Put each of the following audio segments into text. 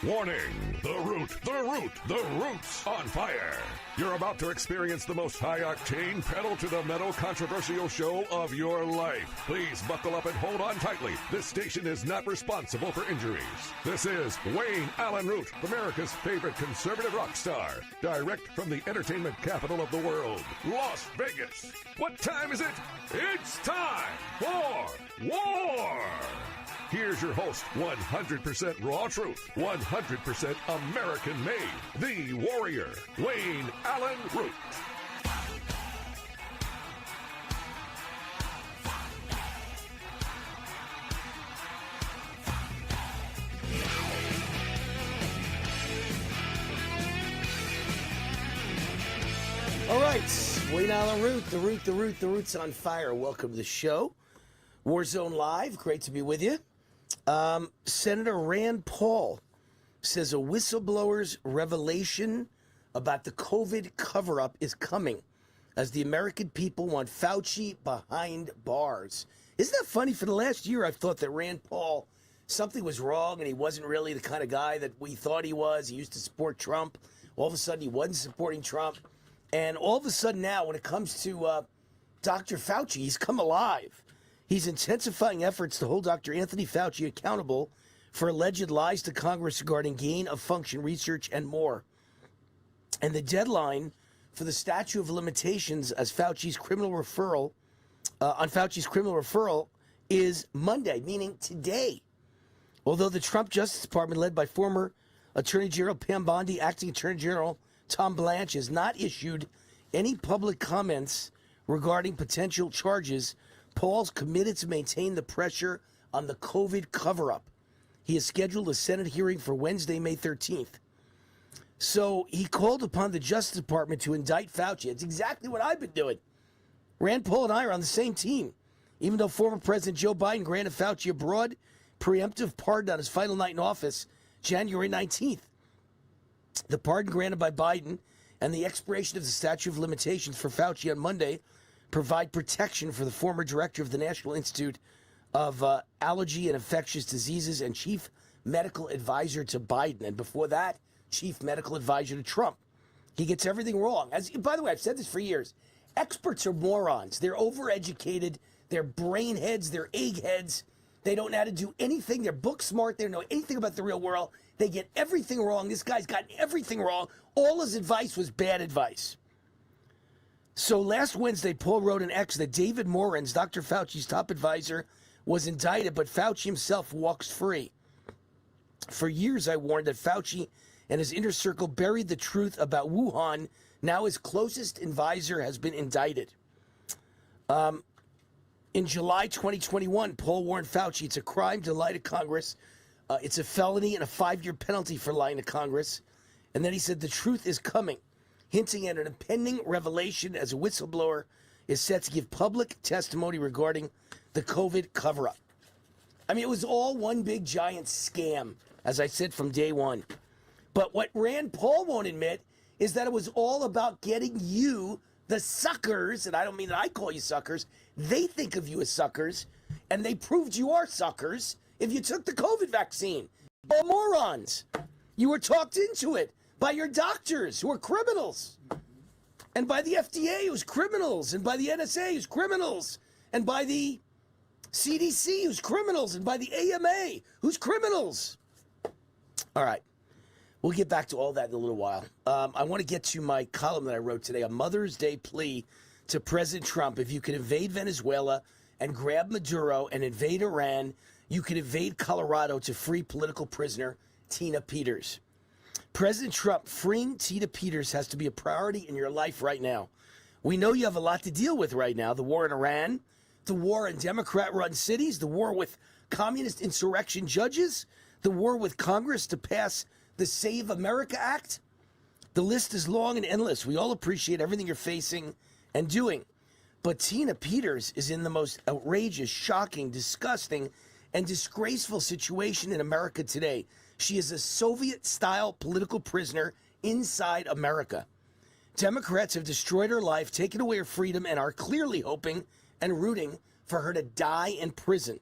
Warning! The root's on fire! You're about to experience the most high-octane, pedal-to-the-metal controversial show of your life. Please buckle up and hold on tightly. This station is not responsible for injuries. This is Wayne Allyn Root, America's favorite conservative rock star. Direct from the entertainment capital of the world, Las Vegas. What time is it? It's time for war! Here's your host, 100% raw truth, 100% American-made, the warrior, Wayne Allyn Root. All right, Wayne Allyn Root, the root's on fire. Welcome to the show. Warzone Live, great to be with you. Senator Rand Paul says a whistleblower's revelation about the COVID cover-up is coming as the American people want Fauci behind bars. Isn't that funny? For the last year, I've thought that Rand Paul, something was wrong and he wasn't really the kind of guy that we thought he was. He used to support Trump. All of a sudden, he wasn't supporting Trump. And all of a sudden now, when it comes to Dr. Fauci, he's come alive. He's intensifying efforts to hold Dr. Anthony Fauci accountable for alleged lies to Congress regarding gain-of-function research and more. And the deadline for the statute of limitations as Fauci's criminal referral, is Monday, meaning today. Although the Trump Justice Department, led by former Attorney General Pam Bondi, acting Attorney General Tom Blanche, has not issued any public comments regarding potential charges, Paul's committed to maintain the pressure on the COVID cover-up. He has scheduled a Senate hearing for Wednesday, May 13th. So he called upon the Justice Department to indict Fauci. It's exactly what I've been doing. Rand Paul and I are on the same team. Even though former President Joe Biden granted Fauci a broad preemptive pardon on his final night in office, January 19th. The pardon granted by Biden and the expiration of the statute of limitations for Fauci on Monday provide protection for the former director of the National Institute of Allergy and Infectious Diseases and chief medical advisor to Biden. And before that, chief medical advisor to Trump. He gets everything wrong. By the way, I've said this for years. Experts are morons. They're overeducated. They're brain heads. They're eggheads. They don't know how to do anything. They're book smart. They don't know anything about the real world. They get everything wrong. This guy's gotten everything wrong. All his advice was bad advice. So last Wednesday, Paul wrote in X that David Morens, Dr. Fauci's top advisor, was indicted, but Fauci himself walks free. For years, I warned that Fauci and his inner circle buried the truth about Wuhan. Now his closest advisor has been indicted. In July 2021, Paul warned Fauci it's a crime to lie to Congress. It's a felony and a 5-year penalty for lying to Congress. And then he said the truth is coming, hinting at an impending revelation as a whistleblower is set to give public testimony regarding the COVID cover-up. I mean, it was all one big giant scam, as I said from day one. But what Rand Paul won't admit is that it was all about getting you, the suckers, and I don't mean that I call you suckers, they think of you as suckers, and they proved you are suckers if you took the COVID vaccine. All morons. You were talked into it by your doctors who are criminals, and by the FDA who's criminals, and by the NSA who's criminals, and by the CDC who's criminals, and by the AMA who's criminals. All right. We'll get back to all that in a little while. I want to get to my column that I wrote today, a Mother's Day plea to President Trump. If you could invade Venezuela and grab Maduro and invade Iran, you could invade Colorado to free political prisoner Tina Peters. President Trump, freeing Tina Peters has to be a priority in your life right now. We know you have a lot to deal with right now. The war in Iran, the war in Democrat-run cities, the war with communist insurrection judges, the war with Congress to pass the Save America Act. The list is long and endless. We all appreciate everything you're facing and doing. But Tina Peters is in the most outrageous, shocking, disgusting, and disgraceful situation in America today. She is a Soviet-style political prisoner inside America. Democrats have destroyed her life, taken away her freedom, and are clearly hoping and rooting for her to die in prison.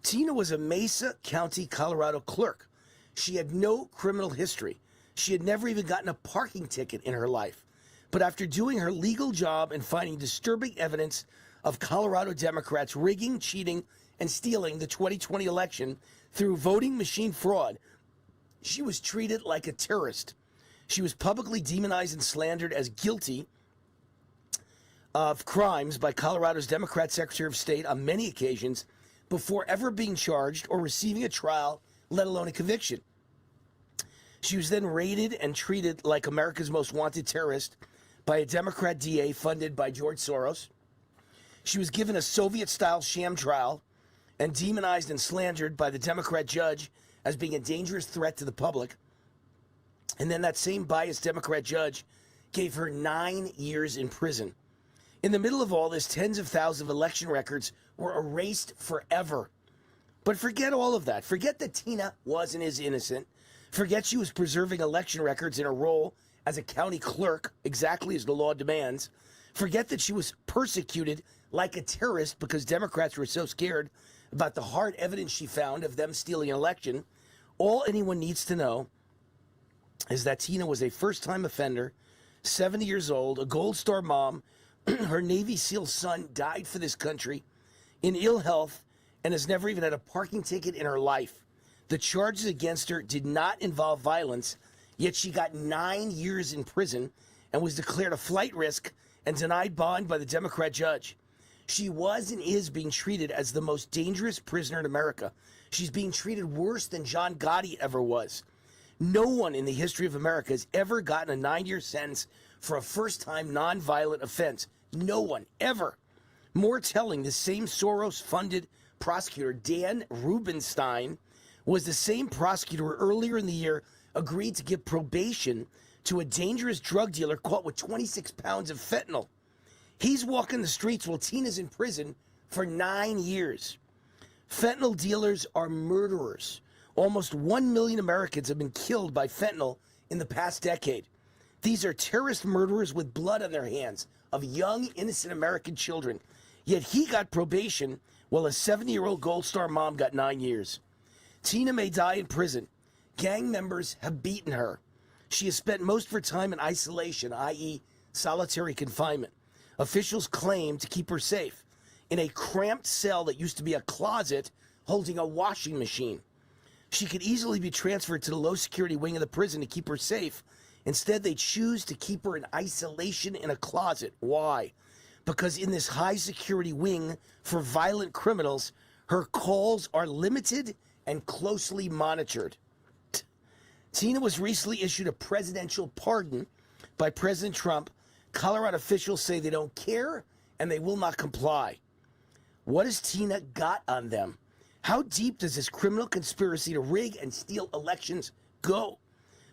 Tina was a Mesa County, Colorado clerk. She had no criminal history. She had never even gotten a parking ticket in her life. But after doing her legal job and finding disturbing evidence of Colorado Democrats rigging, cheating, and stealing the 2020 election through voting machine fraud, she was treated like a terrorist. She was publicly demonized and slandered as guilty of crimes by Colorado's Democrat Secretary of State on many occasions before ever being charged or receiving a trial, let alone a conviction. She was then raided and treated like America's most wanted terrorist by a Democrat DA funded by George Soros. She was given a Soviet-style sham trial and demonized and slandered by the Democrat judge as being a dangerous threat to the public. And then that same biased Democrat judge gave her 9 years in prison. In the middle of all this, tens of thousands of election records were erased forever. But forget all of that. Forget that Tina was and is innocent. Forget she was preserving election records in her role as a county clerk, exactly as the law demands. Forget that she was persecuted like a terrorist because Democrats were so scared about the hard evidence she found of them stealing an election. All anyone needs to know is that Tina was a first-time offender, 70 years old, a Gold Star mom. Her Navy SEAL son died for this country in ill health and has never even had a parking ticket in her life. The charges against her did not involve violence, yet she got 9 years in prison and was declared a flight risk and denied bond by the Democrat judge. She was and is being treated as the most dangerous prisoner in America. She's being treated worse than John Gotti ever was. No one in the history of America has ever gotten a 9-year sentence for a first-time nonviolent offense. No one, ever. More telling, the same Soros-funded prosecutor, Dan Rubenstein, was the same prosecutor who earlier in the year agreed to give probation to a dangerous drug dealer caught with 26 pounds of fentanyl. He's walking the streets while Tina's in prison for 9 years. Fentanyl dealers are murderers. Almost 1 million Americans have been killed by fentanyl in the past decade. These are terrorist murderers with blood on their hands of young, innocent American children. Yet he got probation while a 70-year-old Gold Star mom got 9 years. Tina may die in prison. Gang members have beaten her. She has spent most of her time in isolation, i.e. solitary confinement. Officials claim to keep her safe in a cramped cell that used to be a closet holding a washing machine. She could easily be transferred to the low-security wing of the prison to keep her safe Instead, they choose to keep her in isolation in a closet. Why? Because in this high security wing for violent criminals, her calls are limited and closely monitored. Tina was recently issued a presidential pardon by President Trump. Colorado officials say they don't care and they will not comply. What has Tina got on them? How deep does this criminal conspiracy to rig and steal elections go?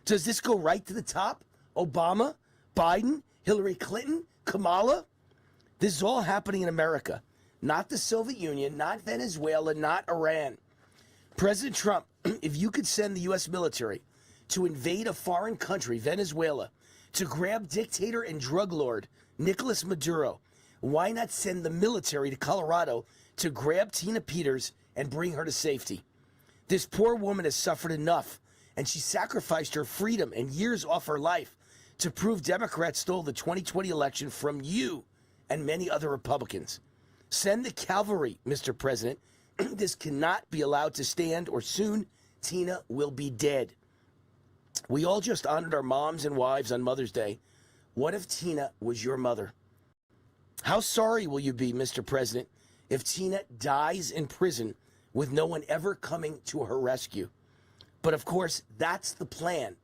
Does this go right to the top? Obama, Biden, Hillary Clinton, Kamala? This is all happening in America, not the Soviet Union, not Venezuela, not Iran. President Trump, if you could send the U.S. military to invade a foreign country, Venezuela, to grab dictator and drug lord Nicolas Maduro, why not send the military to Colorado to grab Tina Peters and bring her to safety? This poor woman has suffered enough, and she sacrificed her freedom and years off her life to prove Democrats stole the 2020 election from you and many other Republicans. Send the cavalry, Mr. President. This cannot be allowed to stand, or soon Tina will be dead. We all just honored our moms and wives on Mother's Day. What if Tina was your mother? How sorry will you be, Mr. President, if Tina dies in prison with no one ever coming to her rescue? But of course, that's the plan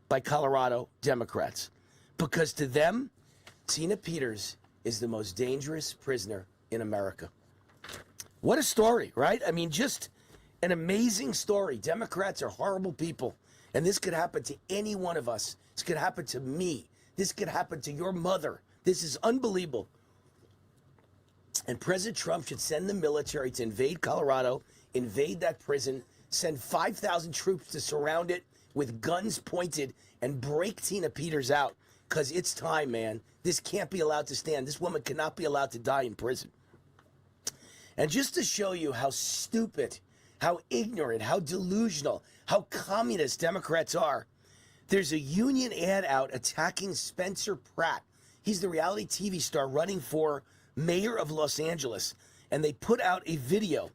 by Colorado Democrats, because to them, Tina Peters is the most dangerous prisoner in America. What a story, right? I mean, just an amazing story. Democrats are horrible people, and this could happen to any one of us. This could happen to me. This could happen to your mother. This is unbelievable. And President Trump should send the military to invade Colorado, invade that prison, send 5,000 troops to surround it with guns pointed and break Tina Peters out, because it's time, man. This can't be allowed to stand. This woman cannot be allowed to die in prison. And just to show you how stupid, how ignorant, how delusional, how communist Democrats are, there's a union ad out attacking Spencer Pratt. He's the reality TV star running for mayor of Los Angeles. And they put out a video,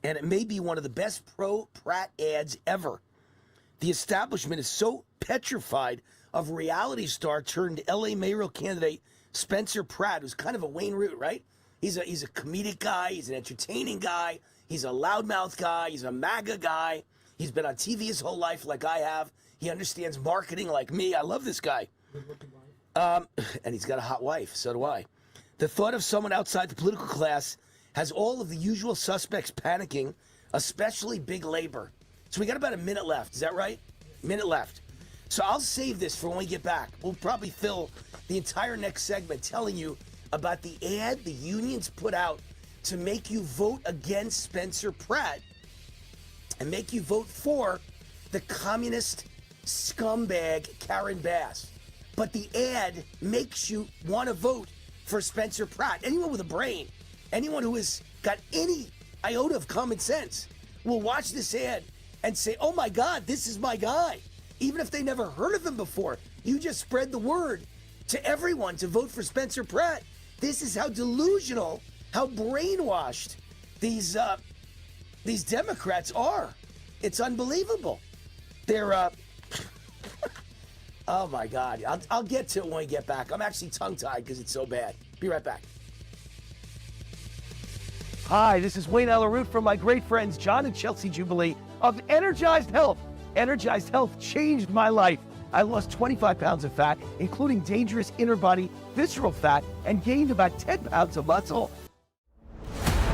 and it may be one of the best pro-Pratt ads ever. The establishment is so petrified of reality star turned LA mayoral candidate Spencer Pratt, who's kind of a Wayne Root, right? He's a comedic guy. He's an entertaining guy. He's a loudmouth guy. He's a MAGA guy. He's been on TV his whole life like I have. He understands marketing like me. I love this guy. And he's got a hot wife. So do I. The thought of someone outside the political class has all of the usual suspects panicking, especially big labor. So we got about a minute left. Is that right? Minute left. So I'll save this for when we get back. We'll probably fill the entire next segment telling you about the ad the unions put out to make you vote against Spencer Pratt and make you vote for the communist scumbag Karen Bass. But the ad makes you want to vote for Spencer Pratt. Anyone with a brain, anyone who has got any iota of common sense will watch this ad and say, oh my God, this is my guy. Even if they never heard of him before, you just spread the word to everyone to vote for Spencer Pratt. This is how delusional, how brainwashed these Democrats are. It's unbelievable. They're, oh my God. I'll get to it when we get back. I'm actually tongue-tied because it's so bad. Be right back. Hi, this is Wayne Allyn from my great friends John and Chelsea Jubilee of Energized Health. Energized Health changed my life. I lost 25 pounds of fat, including dangerous inner body visceral fat, and gained about 10 pounds of muscle.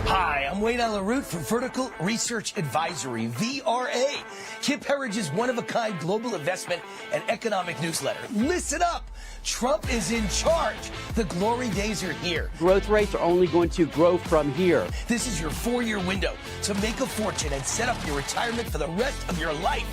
Hi, I'm Wayne Allyn from Vertical Research Advisory, VRA, Kip Herridge's one-of-a-kind global investment and economic newsletter. Listen up! Trump is in charge. The glory days are here. Growth rates are only going to grow from here. This is your 4-year window to make a fortune and set up your retirement for the rest of your life.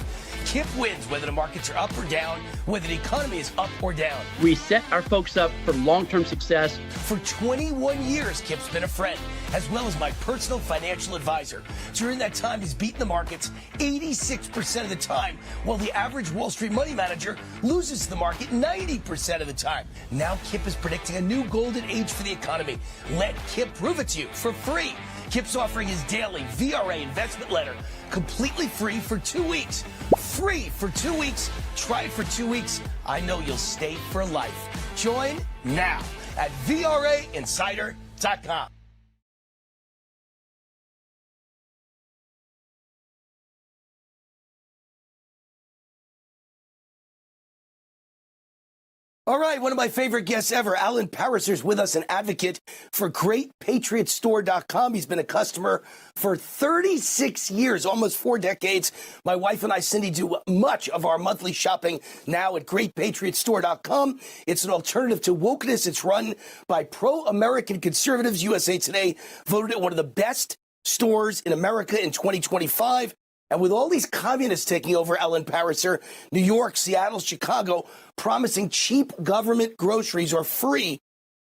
Kip wins whether the markets are up or down, whether the economy is up or down. We set our folks up for long-term success. For 21 years, Kip's been a friend, as well as my personal financial advisor. During that time, he's beaten the markets 86% of the time, while the average Wall Street money manager loses to the market 90% of the time. Now Kip is predicting a new golden age for the economy. Let Kip prove it to you for free. Kip's offering his daily VRA investment letter completely free for 2 weeks. free for 2 weeks. Try it for 2 weeks. I know you'll stay for life. Join now at VRAinsider.com. All right, one of my favorite guests ever, Allyn is with us, an advocate for GreatPatriotStore.com. He's been a customer for 36 years, almost 4 decades. My wife and I, Cindy, do much of our monthly shopping now at GreatPatriotStore.com. It's an alternative to wokeness. It's run by pro-American conservatives. USA Today voted it one of the best stores in America in 2025. And with all these communists taking over, Allyn Pariser, New York, Seattle, Chicago, promising cheap government groceries or free,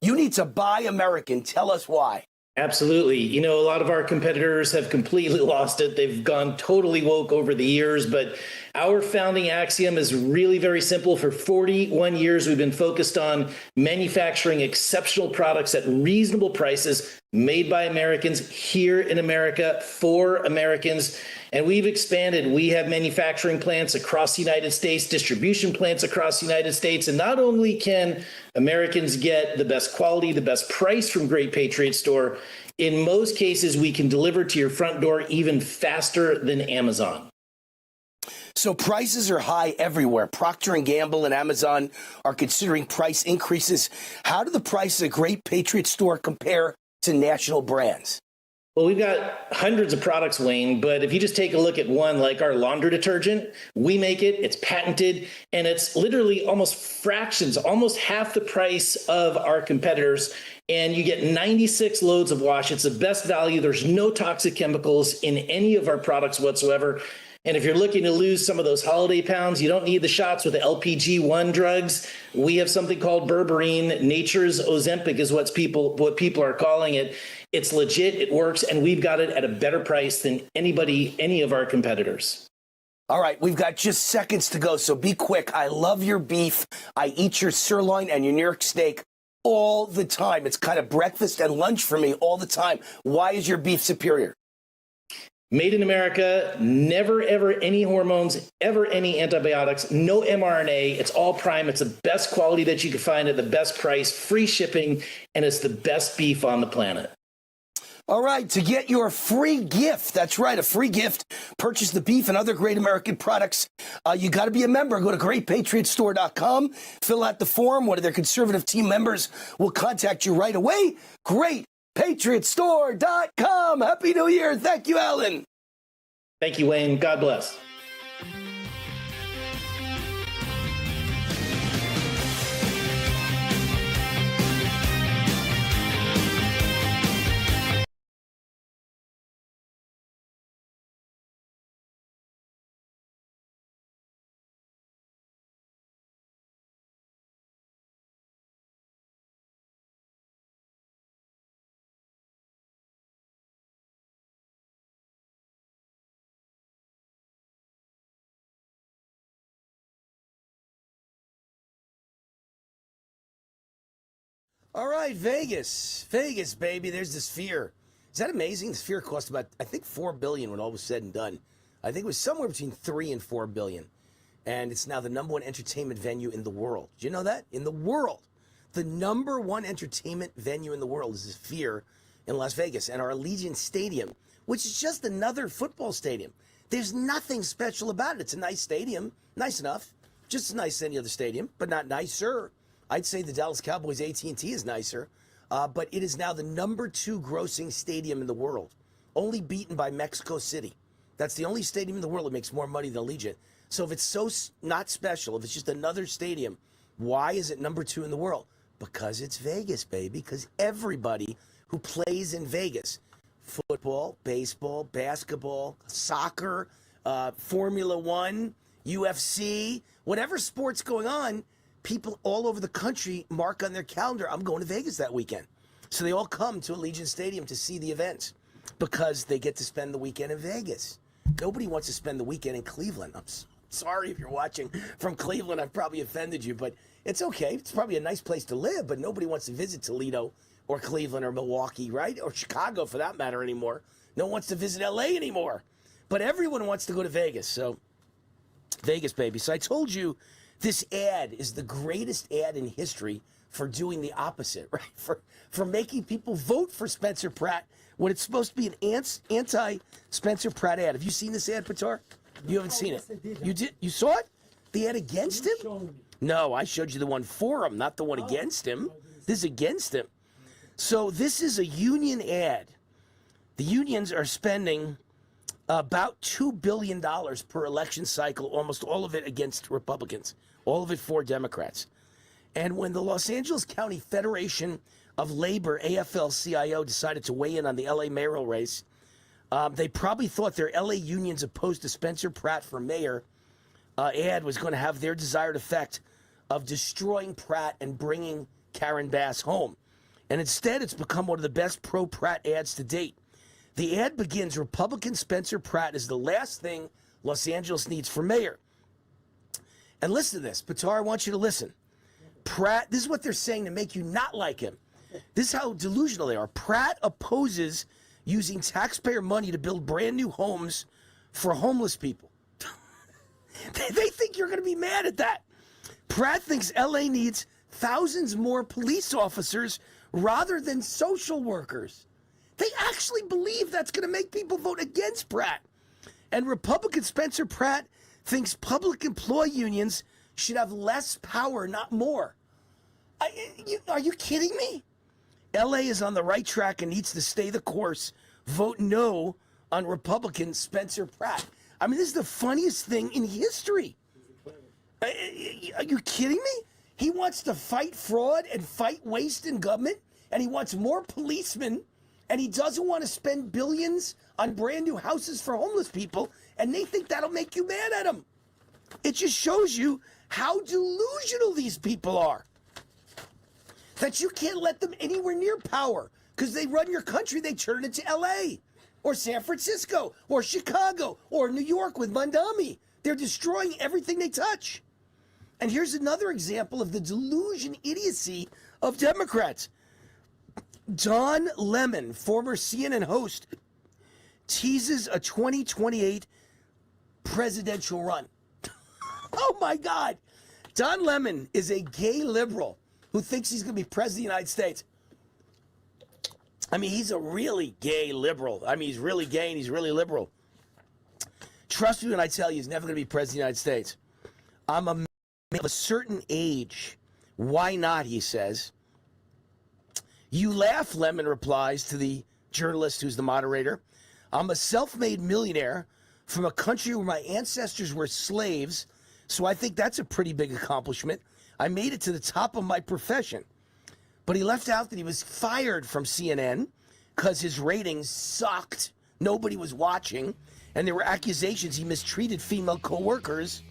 you need to buy American. Tell us why. Absolutely. You know, a lot of our competitors have completely lost it. They've gone totally woke over the years, but our founding axiom is really very simple. For 41 years, we've been focused on manufacturing exceptional products at reasonable prices, made by Americans here in America for Americans. And we've expanded. We have manufacturing plants across the United States, distribution plants across the United States. And not only can Americans get the best quality, the best price from Great Patriot Store, in most cases, we can deliver to your front door even faster than Amazon. So prices are high everywhere. Procter & Gamble and Amazon are considering price increases. How do the prices at Great Patriot Store compare to national brands? Well, we've got hundreds of products, Wayne, but if you just take a look at one like our laundry detergent, we make it, it's patented, and it's literally almost fractions, almost half the price of our competitors, and you get 96 loads of wash. It's the best value. There's no toxic chemicals in any of our products whatsoever. And if you're looking to lose some of those holiday pounds, you don't need the shots with the LPG-1 drugs. We have something called berberine. Nature's Ozempic is what people are calling it. It's legit, it works, and we've got it at a better price than any of our competitors. All right, we've got just seconds to go, so be quick. I love your beef. I eat your sirloin and your New York steak all the time. It's kind of breakfast and lunch for me all the time. Why is your beef superior? Made in America, never, ever any hormones, ever any antibiotics, no mRNA. It's all prime. It's the best quality that you can find at the best price, free shipping, and it's the best beef on the planet. All right, to get your free gift, that's right, a free gift, purchase the beef and other great American products. You got to be a member. Go to GreatPatriotStore.com, fill out the form. One of their conservative team members will contact you right away. GreatPatriotStore.com. Happy New Year. Thank you, Allyn. Thank you, Wayne. God bless. All right, Vegas, baby. There's the Sphere. Is that amazing? The Sphere cost about, I think, $4 billion when all was said and done. I think it was somewhere between $3 and $4 billion, and it's now the #1 entertainment venue in the world. Do you know that? In the world, the #1 entertainment venue in the world is the Sphere in Las Vegas, and our Allegiant Stadium, which is just another football stadium. There's nothing special about it. It's a nice stadium, nice enough, just as nice as any other stadium, but not nicer. I'd say the Dallas Cowboys AT&T is nicer, but it is now the #2 grossing stadium in the world, only beaten by Mexico City. That's the only stadium in the world that makes more money than Allegiant. So if it's so not special, if it's just another stadium, why is it #2 in the world? Because it's Vegas, baby, because everybody who plays in Vegas, football, baseball, basketball, soccer, Formula One, UFC, whatever sport's going on, people all over the country mark on their calendar, I'm going to Vegas that weekend. So they all come to Allegiant Stadium to see the events because they get to spend the weekend in Vegas. Nobody wants to spend the weekend in Cleveland. I'm sorry if you're watching from Cleveland. I've probably offended you, but it's okay. It's probably a nice place to live, but nobody wants to visit Toledo or Cleveland or Milwaukee, right? Or Chicago for that matter anymore. No one wants to visit LA anymore. But everyone wants to go to Vegas. So Vegas, baby. So I told you this ad is the greatest ad in history for doing the opposite, right? For making people vote for Spencer Pratt when it's supposed to be an anti-Spencer Pratt ad. Have you seen this ad, Pitar? You haven't seen it. You did? You saw it? The ad against him? No, I showed you the one for him, not the one against him. This is against him. So this is a union ad. The unions are spending about $2 billion per election cycle, almost all of it against Republicans, all of it for Democrats. And when the Los Angeles County Federation of Labor, AFL-CIO, decided to weigh in on the LA mayoral race, they probably thought their LA unions opposed to Spencer Pratt for mayor ad was going to have their desired effect of destroying Pratt and bringing Karen Bass home. And instead, it's become one of the best pro-Pratt ads to date. The ad begins, Republican Spencer Pratt is the last thing Los Angeles needs for mayor. And listen to this. Pitar, I want you to listen. Pratt, this is what they're saying to make you not like him. This is how delusional they are. Pratt opposes using taxpayer money to build brand new homes for homeless people. They think you're going to be mad at that. Pratt thinks LA needs thousands more police officers rather than social workers. They actually believe that's going to make people vote against Pratt. And Republican Spencer Pratt thinks public employee unions should have less power, not more. Are you kidding me? LA is on the right track and needs to stay the course. Vote no on Republican Spencer Pratt. I mean, this is the funniest thing in history. Are you kidding me? He wants to fight fraud and fight waste in government, and he wants more policemen, and he doesn't want to spend billions on brand new houses for homeless people, and they think that'll make you mad at him. It just shows you how delusional these people are. That you can't let them anywhere near power because they run your country, they turn it to LA or San Francisco or Chicago or New York with Mondami. They're destroying everything they touch. And here's another example of the delusion, idiocy of Democrats. Don Lemon, former CNN host, teases a 2028 presidential run. Oh my God. Don Lemon is a gay liberal who thinks he's going to be president of the United States. I mean, he's a really gay liberal. I mean, he's really gay and he's really liberal. Trust me when I tell you, he's never going to be president of the United States. I'm a man of a certain age. Why not, he says. You laugh, Lemon replies to the journalist who's the moderator. I'm a self-made millionaire from a country where my ancestors were slaves, so I think that's a pretty big accomplishment. I made it to the top of my profession. But he left out that he was fired from CNN because his ratings sucked. Nobody was watching. And there were accusations he mistreated female co-workers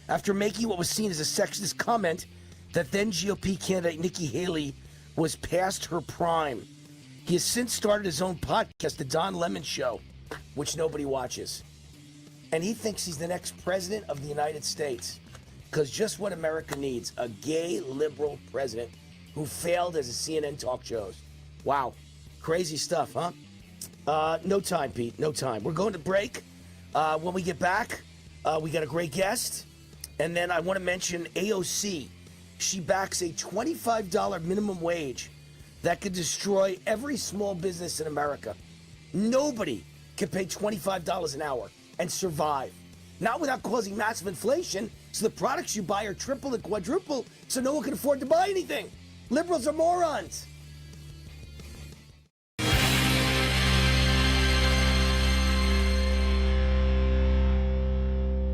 after making what was seen as a sexist comment that then GOP candidate Nikki Haley was past her prime. He has since started his own podcast, The Don Lemon Show, which nobody watches. And he thinks he's the next president of the United States. Because just what America needs, a gay liberal president who failed as a CNN talk shows. Wow. Crazy stuff, huh? No time, Pete. No time. We're going to break. When we get back, we got a great guest. And then I want to mention AOC. She backs a $25 minimum wage that could destroy every small business in America. Nobody can pay $25 an hour and survive. Not without causing massive inflation, so the products you buy are triple and quadruple, so no one can afford to buy anything. Liberals are morons.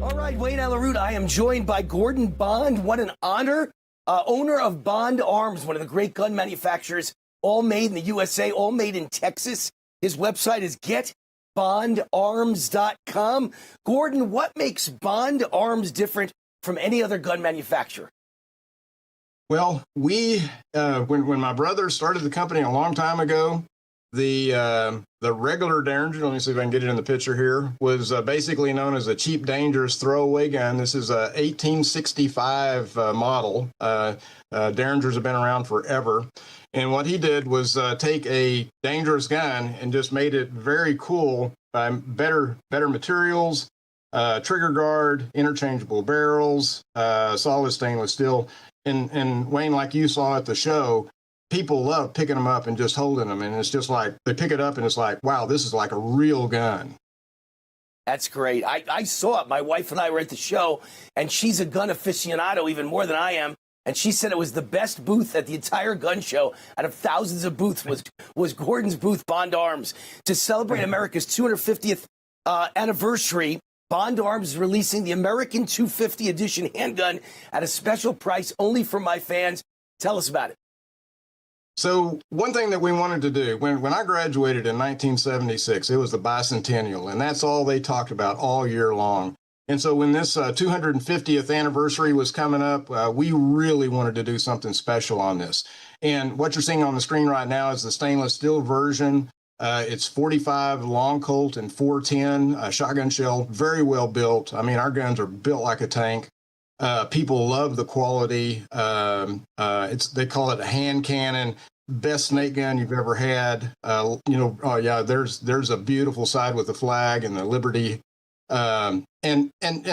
All right, Wayne Alaroot, I am joined by Gordon Bond. What an honor. Owner of Bond Arms, one of the great gun manufacturers, all made in the USA, all made in Texas. His website is getbondarms.com. Gordon, what makes Bond Arms different from any other gun manufacturer? Well, when my brother started the company a long time ago, the regular Derringer, let me see if I can get it in the picture here, was basically known as a cheap, dangerous throwaway gun. This is a 1865 model. Derringers have been around forever. And what he did was take a dangerous gun and just made it very cool by better materials, trigger guard, interchangeable barrels, solid stainless steel. And Wayne, like you saw at the show, people love picking them up and just holding them. And it's just like they pick it up and it's like, wow, this is like a real gun. That's great. I saw it. My wife and I were at the show, and she's a gun aficionado even more than I am. And she said it was the best booth at the entire gun show. Out of thousands of booths, was Gordon's booth, Bond Arms. To celebrate America's 250th anniversary, Bond Arms is releasing the American 250 edition handgun at a special price only for my fans. Tell us about it. So one thing that we wanted to do, when I graduated in 1976, it was the bicentennial, and that's all they talked about all year long. And so when this 250th anniversary was coming up, we really wanted to do something special on this. And what you're seeing on the screen right now is the stainless steel version. It's 45 long Colt and 410 shotgun shell, very well built. I mean, our guns are built like a tank. People love the quality. They call it a hand cannon. Best snake gun you've ever had. There's a beautiful side with the flag and the Liberty. And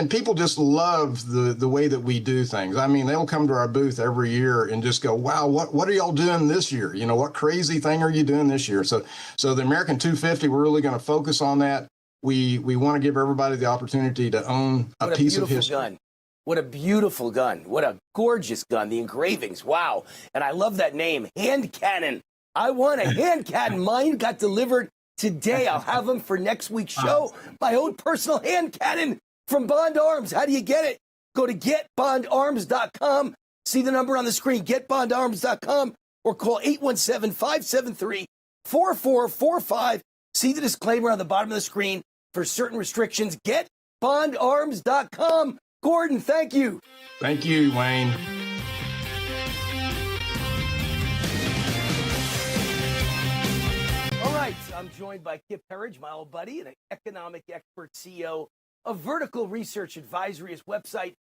people just love the way that we do things. I mean, they'll come to our booth every year and just go, wow, what are y'all doing this year? You know, what crazy thing are you doing this year? So the American 250, we're really going to focus on that. We want to give everybody the opportunity to own a piece of history. Gun. What a beautiful gun. What a gorgeous gun. The engravings. Wow. And I love that name, hand cannon. I want a hand cannon. Mine got delivered today. I'll have them for next week's show. My own personal hand cannon from Bond Arms. How do you get it? Go to getbondarms.com. See the number on the screen, getbondarms.com, or call 817-573-4445. See the disclaimer on the bottom of the screen for certain restrictions. Getbondarms.com. Gordon, thank you. Thank you, Wayne. All right, I'm joined by Kip Herridge, my old buddy, and an economic expert, CEO of Vertical Research Advisory. His website,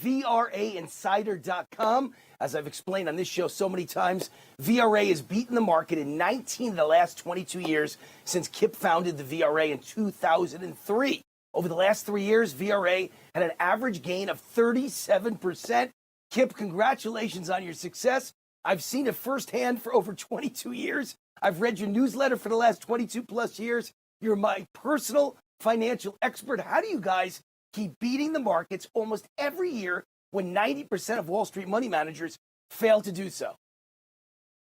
VRAinsider.com. As I've explained on this show so many times, VRA has beaten the market in 19 of the last 22 years since Kip founded the VRA in 2003. Over the last 3 years, VRA had an average gain of 37%. Kip, congratulations on your success. I've seen it firsthand for over 22 years. I've read your newsletter for the last 22 plus years. You're my personal financial expert. How do you guys keep beating the markets almost every year when 90% of Wall Street money managers fail to do so?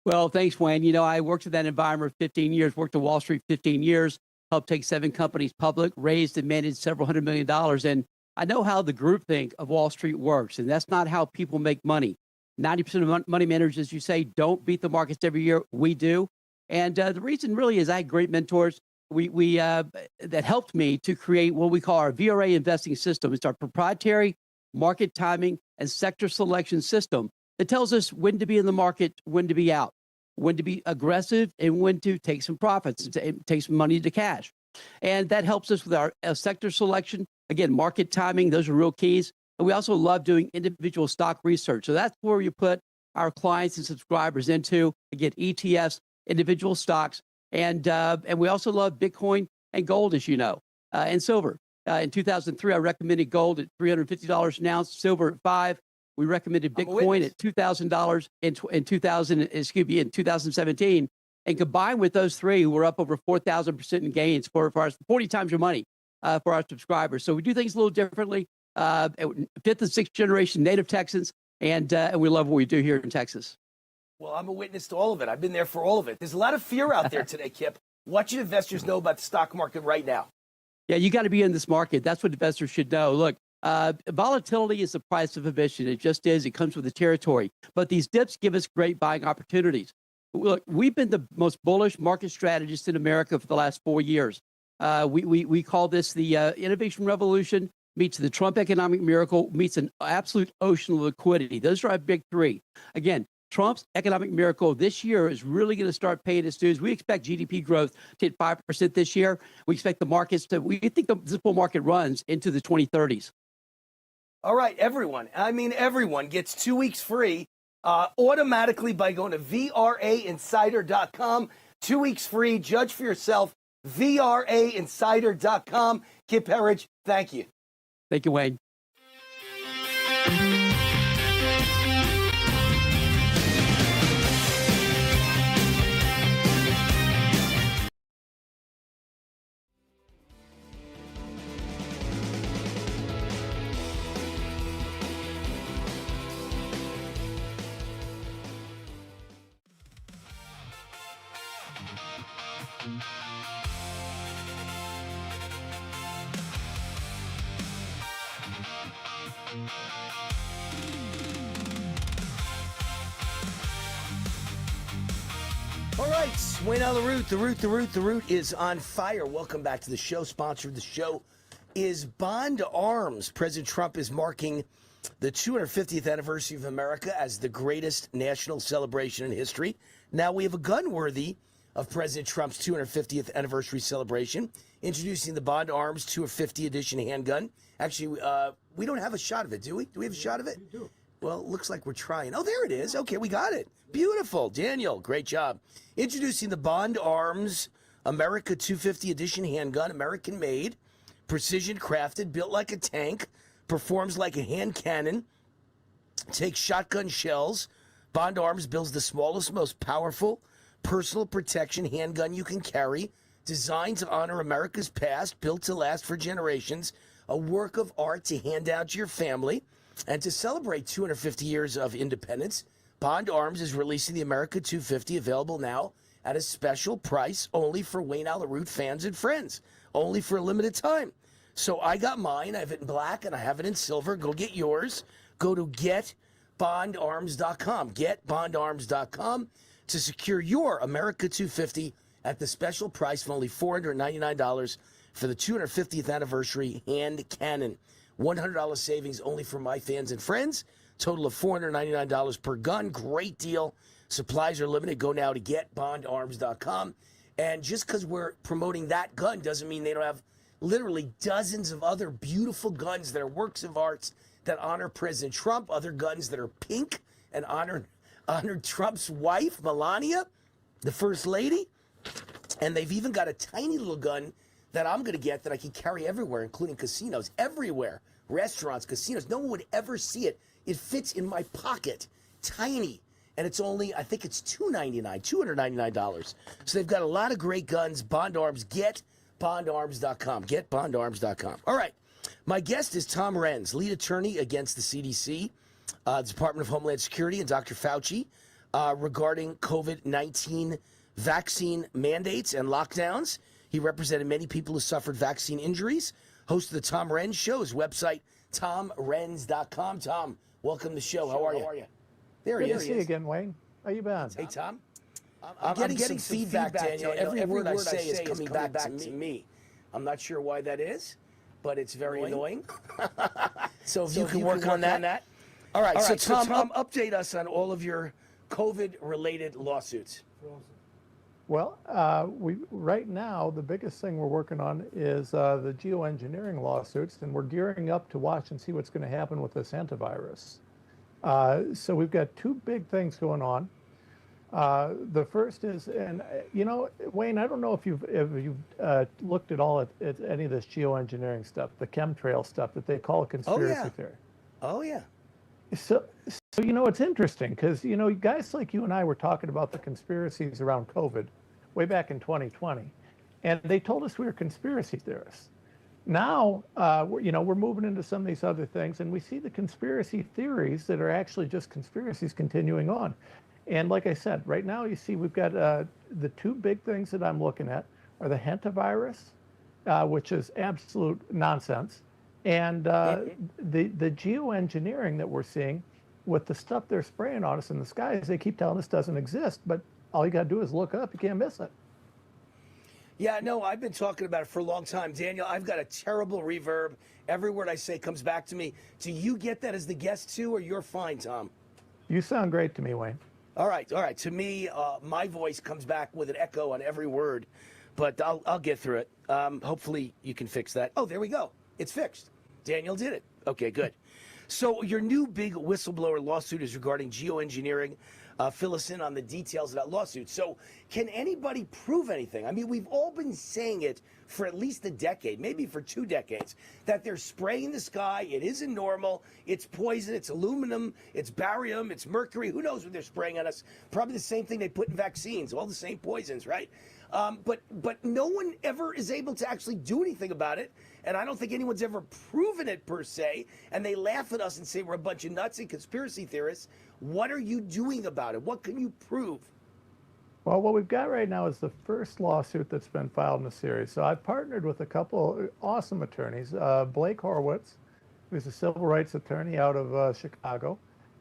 Well, thanks, Wayne. You know, I worked in that environment for 15 years, worked at Wall Street 15 years, helped take 7 companies public, raised and managed several $100 million. And I know how the groupthink of Wall Street works, and that's not how people make money. 90% of money managers, as you say, don't beat the markets every year. We do. And the reason really is I had great mentors that helped me to create what we call our VRA investing system. It's our proprietary market timing and sector selection system that tells us when to be in the market, when to be out, when to be aggressive, and when to take some profits and take some money to cash. And that helps us with our sector selection. Again, market timing, those are real keys. And we also love doing individual stock research. So that's where you put our clients and subscribers into, again, ETFs, individual stocks. And we also love Bitcoin and gold, as you know, and silver. In 2003, I recommended gold at $350 an ounce, silver at $5. We recommended Bitcoin at $2,000 in 2017. And combined with those three, we're up over 4,000% in gains for our 40 times your money for our subscribers. So we do things a little differently. 5th and 6th generation native Texans, and we love what we do here in Texas. Well, I'm a witness to all of it. I've been there for all of it. There's a lot of fear out there today, Kip. What should investors know about the stock market right now? Yeah, you got to be in this market. That's what investors should know. Look, volatility is the price of admission. It just is. It comes with the territory. But these dips give us great buying opportunities. Look, we've been the most bullish market strategists in America for the last 4 years. We call this the innovation revolution meets the Trump economic miracle meets an absolute ocean of liquidity. Those are our big three. Again, Trump's economic miracle this year is really going to start paying its dues. We expect GDP growth to hit 5% this year. We expect the markets we think this bull market runs into the 2030s. All right, everyone gets 2 weeks free automatically by going to VRAinsider.com. 2 weeks free. Judge for yourself. VRAinsider.com. Kip Herridge, thank you. Thank you, Wayne. All right, Wayne on the root. The root is on fire. Welcome back to the show. Sponsor of the show is Bond Arms. President Trump is marking the 250th anniversary of America as the greatest national celebration in history. Now we have a gun worthy of President Trump's 250th anniversary celebration, introducing the Bond Arms 250 edition handgun. Actually, we don't have a shot of it, do we? Do we have a shot of it? We do. Well, it looks like we're trying. Oh, there it is. Okay, we got it. Beautiful. Daniel, great job. Introducing the Bond Arms America 250 edition handgun, American made, precision crafted, built like a tank, performs like a hand cannon, takes shotgun shells. Bond Arms builds the smallest, most powerful personal protection handgun you can carry, designed to honor America's past, built to last for generations, a work of art to hand down to your family. And to celebrate 250 years of independence, Bond Arms is releasing the America 250, available now at a special price only for Wayne on the Root fans and friends, only for a limited time. So I got mine. I have it in black and I have it in silver. Go get yours. Go to getbondarms.com. Getbondarms.com to secure your America 250 at the special price of only $499 for the 250th anniversary hand cannon. $100 savings only for my fans and friends. Total of $499 per gun. Great deal. Supplies are limited. Go now to getbondarms.com. And just because we're promoting that gun doesn't mean they don't have literally dozens of other beautiful guns that are works of arts that honor President Trump, other guns that are pink and honored Trump's wife, Melania, the First Lady. And they've even got a tiny little gun that I'm going to get that I can carry everywhere, including casinos, everywhere, restaurants, casinos. No one would ever see it. It fits in my pocket, tiny, and it's only, I think it's $299. So they've got a lot of great guns. Bond Arms, getbondarms.com, getbondarms.com. All right, my guest is Tom Renz, lead attorney against the CDC, the Department of Homeland Security, and Dr. Fauci regarding COVID-19 vaccine mandates and lockdowns. He represented many people who suffered vaccine injuries. Host of the Tom Renz Show, his website, tomrenz.com. Tom, welcome to the show. How are you? There he is. Good to see you again, Wayne. How you been? Hey, Tom. I'm getting some feedback, Daniel. Every word I say is coming back to me. I'm not sure why that is, but it's very annoying. So if you can work on that. All right, so Tom, update us on all of your COVID-related lawsuits. Well, right now, the biggest thing we're working on is the geoengineering lawsuits, and we're gearing up to watch and see what's going to happen with this antivirus. So we've got two big things going on. The first is, and Wayne, I don't know if you've looked at all at any of this geoengineering stuff, the chemtrail stuff that they call a conspiracy theory. Oh, yeah. So it's interesting because, guys like you and I were talking about the conspiracies around COVID way back in 2020, and they told us we were conspiracy theorists. Now, we're moving into some of these other things, and we see the conspiracy theories that are actually just conspiracies continuing on. And like I said, right now you see we've got the two big things that I'm looking at are the hantavirus, which is absolute nonsense, and the geoengineering that we're seeing with the stuff they're spraying on us in the skies. They keep telling us doesn't exist, but all you got to do is look up. You can't miss it. Yeah, no, I've been talking about it for a long time. Daniel, I've got a terrible reverb. Every word I say comes back to me. Do you get that as the guest too, or you're fine, Tom? You sound great to me, Wayne. All right. To me, my voice comes back with an echo on every word, but I'll get through it. Hopefully you can fix that. Oh, there we go. It's fixed. Daniel did it. Okay, good. So your new big whistleblower lawsuit is regarding geoengineering. fill us in on the details of that lawsuit. So can anybody prove anything? I mean, we've all been saying it for at least a decade, maybe for 2 decades, that they're spraying the sky. It isn't normal. It's poison. It's aluminum. It's barium. It's mercury. Who knows what they're spraying on us? Probably the same thing they put in vaccines, all the same poisons, right? But no one ever is able to actually do anything about it. And I don't think anyone's ever proven it per se. And they laugh at us and say we're a bunch of nuts and conspiracy theorists. What are you doing about it? What can you prove? Well, what we've got right now is the first lawsuit that's been filed in the series. So I've partnered with a couple awesome attorneys, Blake Horowitz, who's a civil rights attorney out of Chicago,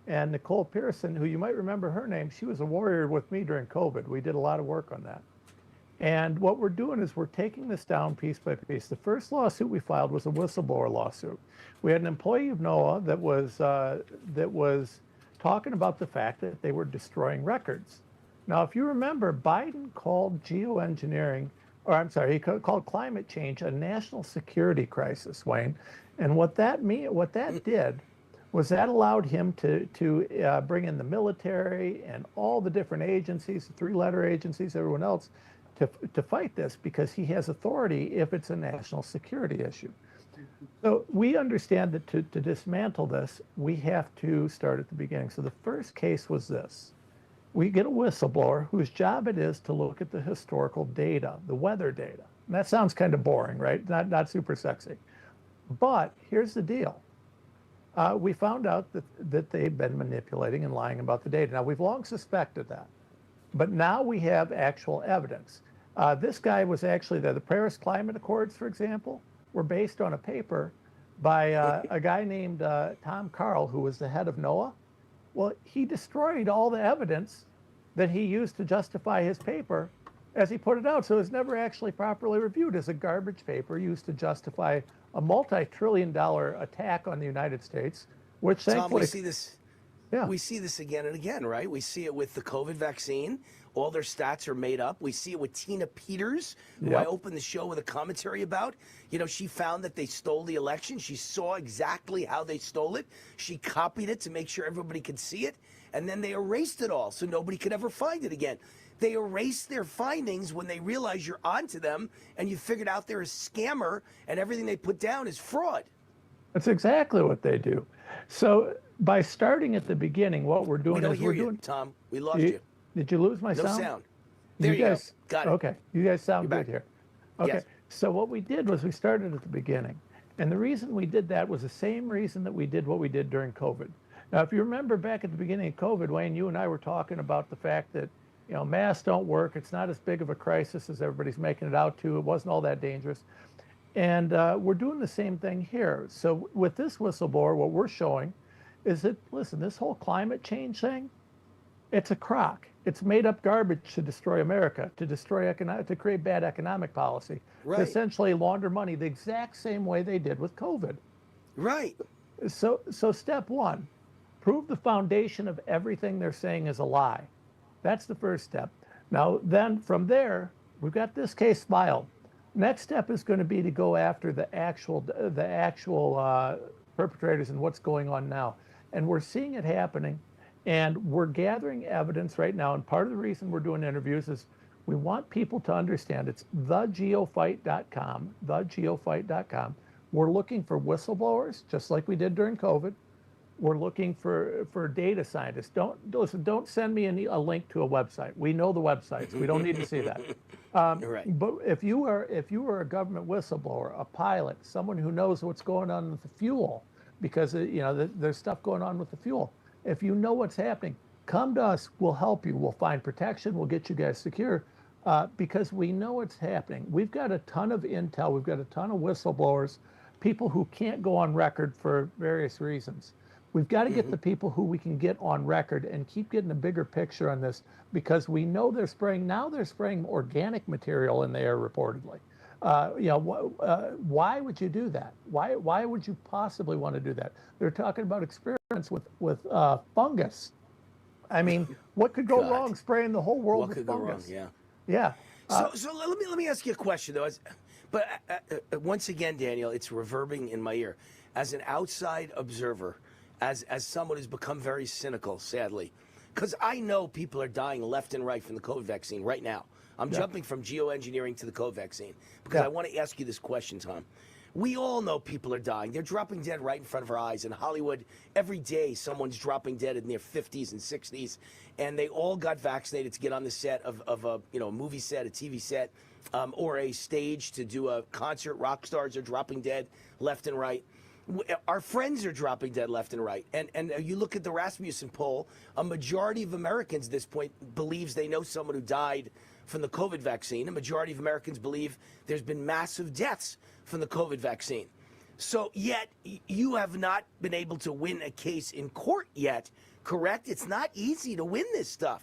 and Nicole Pearson, who you might remember her name. She was a warrior with me during COVID. We did a lot of work on that. And what we're doing is we're taking this down piece by piece. The first lawsuit we filed was a whistleblower lawsuit. We had an employee of NOAA that was talking about the fact that they were destroying records. Now, if you remember, Biden called geoengineering, or I'm sorry, he called climate change a national security crisis, Wayne. And what that did was that allowed him to bring in the military and all the different agencies, the 3-letter agencies, everyone else, to fight this, because he has authority if it's a national security issue. So we understand that to dismantle this, we have to start at the beginning. So the first case was this. We get a whistleblower whose job it is to look at the historical data, the weather data. And that sounds kind of boring, right? Not super sexy. But here's the deal. We found out that they've been manipulating and lying about the data. Now, we've long suspected that. But now we have actual evidence. This guy was actually there. The Paris Climate Accords, for example, were based on a paper by a guy named Tom Carl, who was the head of NOAA. Well, he destroyed all the evidence that he used to justify his paper as he put it out. So it was never actually properly reviewed as a garbage paper used to justify a multi-trillion-dollar attack on the United States, which thankfully... Tom, we see this. Yeah. We see this again and again, right? We see it with the COVID vaccine. All their stats are made up. We see it with Tina Peters, who I opened the show with a commentary about. You know, she found that they stole the election. She saw exactly how they stole it. She copied it to make sure everybody could see it. And then they erased it all so nobody could ever find it again. They erased their findings when they realize you're onto them and you figured out they're a scammer and everything they put down is fraud. That's exactly what they do. So by starting at the beginning, what we're doing is we're doing... Tom, we lost you. Did you lose my sound? No sound. There you guys go. Got it. Okay. You guys sound good here. Okay. Yes. So what we did was we started at the beginning. And the reason we did that was the same reason that we did what we did during COVID. Now, if you remember back at the beginning of COVID, Wayne, you and I were talking about the fact that, you know, masks don't work. It's not as big of a crisis as everybody's making it out to. It wasn't all that dangerous. And we're doing the same thing here. So with this whistleblower, what we're showing is that, listen, this whole climate change thing, it's a crock. It's made up garbage to destroy America, to create bad economic policy, to essentially launder money the exact same way they did with COVID. Right. So step one, prove the foundation of everything they're saying is a lie. That's the first step. Now, then from there, we've got this case filed. Next step is going to be to go after the actual perpetrators and what's going on now. And we're seeing it happening. And we're gathering evidence right now. And part of the reason we're doing interviews is we want people to understand it's thegeofight.com, thegeofight.com. We're looking for whistleblowers, just like we did during COVID. We're looking for data scientists. Don't send me a link to a website. We know the websites. We don't need to see that. Right. But if you were a government whistleblower, a pilot, someone who knows what's going on with the fuel, because there's stuff going on with the fuel. If you know what's happening, come to us. We'll help you. We'll find protection. We'll get you guys secure because we know what's happening. We've got a ton of intel. We've got a ton of whistleblowers, people who can't go on record for various reasons. We've got to get the people who we can get on record and keep getting a bigger picture on this because we know they're spraying organic material in the air reportedly. Why would you do that? Why would you possibly want to do that? They're talking about experiments with fungus. I mean, what could go wrong spraying the whole world with fungus? What could go wrong? Yeah. Yeah. So let me ask you a question though. But once again, Daniel, it's reverbing in my ear. As an outside observer, as someone who's become very cynical, sadly, because I know people are dying left and right from the COVID vaccine right now. I'm jumping from geoengineering to the COVID vaccine because I want to ask you this question, Tom. We all know people are dying. They're dropping dead right in front of our eyes. In Hollywood, every day someone's dropping dead in their 50s and 60s, and they all got vaccinated to get on the set of a movie set, a TV set, or a stage to do a concert. Rock stars are dropping dead left and right. Our friends are dropping dead left and right. And you look at the Rasmussen poll, a majority of Americans at this point believes they know someone who died from the COVID vaccine. A majority of Americans believe there's been massive deaths from the COVID vaccine. So yet you have not been able to win a case in court yet, correct? It's not easy to win this stuff.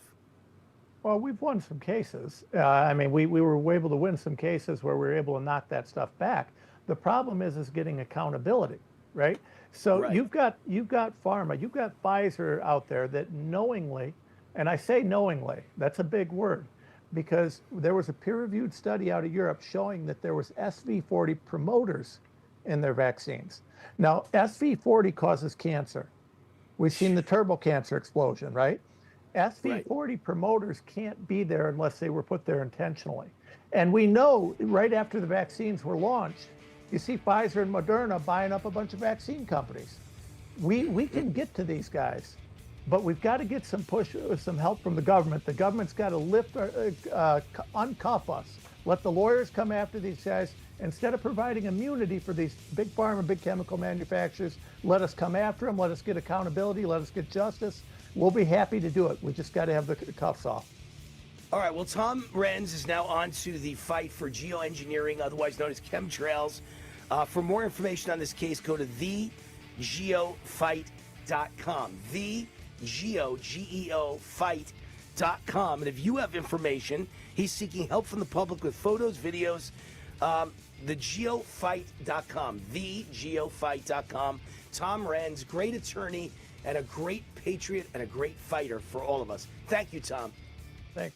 Well, we've won some cases. I mean, we were able to win some cases where we were able to knock that stuff back. The problem is getting accountability, right? So you've got pharma, you've got Pfizer out there that knowingly, and I say knowingly, that's a big word, because there was a peer-reviewed study out of Europe showing that there was SV40 promoters in their vaccines. Now, SV40 causes cancer. We've seen the turbo cancer explosion, right? SV40 promoters can't be there unless they were put there intentionally. And we know right after the vaccines were launched, you see Pfizer and Moderna buying up a bunch of vaccine companies. We can get to these guys, but we've got to get some push, some help from the government. The government's got to uncuff us. Let the lawyers come after these guys. Instead of providing immunity for these big pharma, big chemical manufacturers, let us come after them. Let us get accountability. Let us get justice. We'll be happy to do it. We just got to have the cuffs off. All right, well, Tom Renz is now on to the fight for geoengineering, otherwise known as chemtrails. For more information on this case, go to thegeofight.com. Fight.com. And if you have information, he's seeking help from the public with photos, videos, thegeofight.com. Thegeofight.com. Tom Renz, great attorney and a great patriot and a great fighter for all of us. Thank you, Tom. Thanks.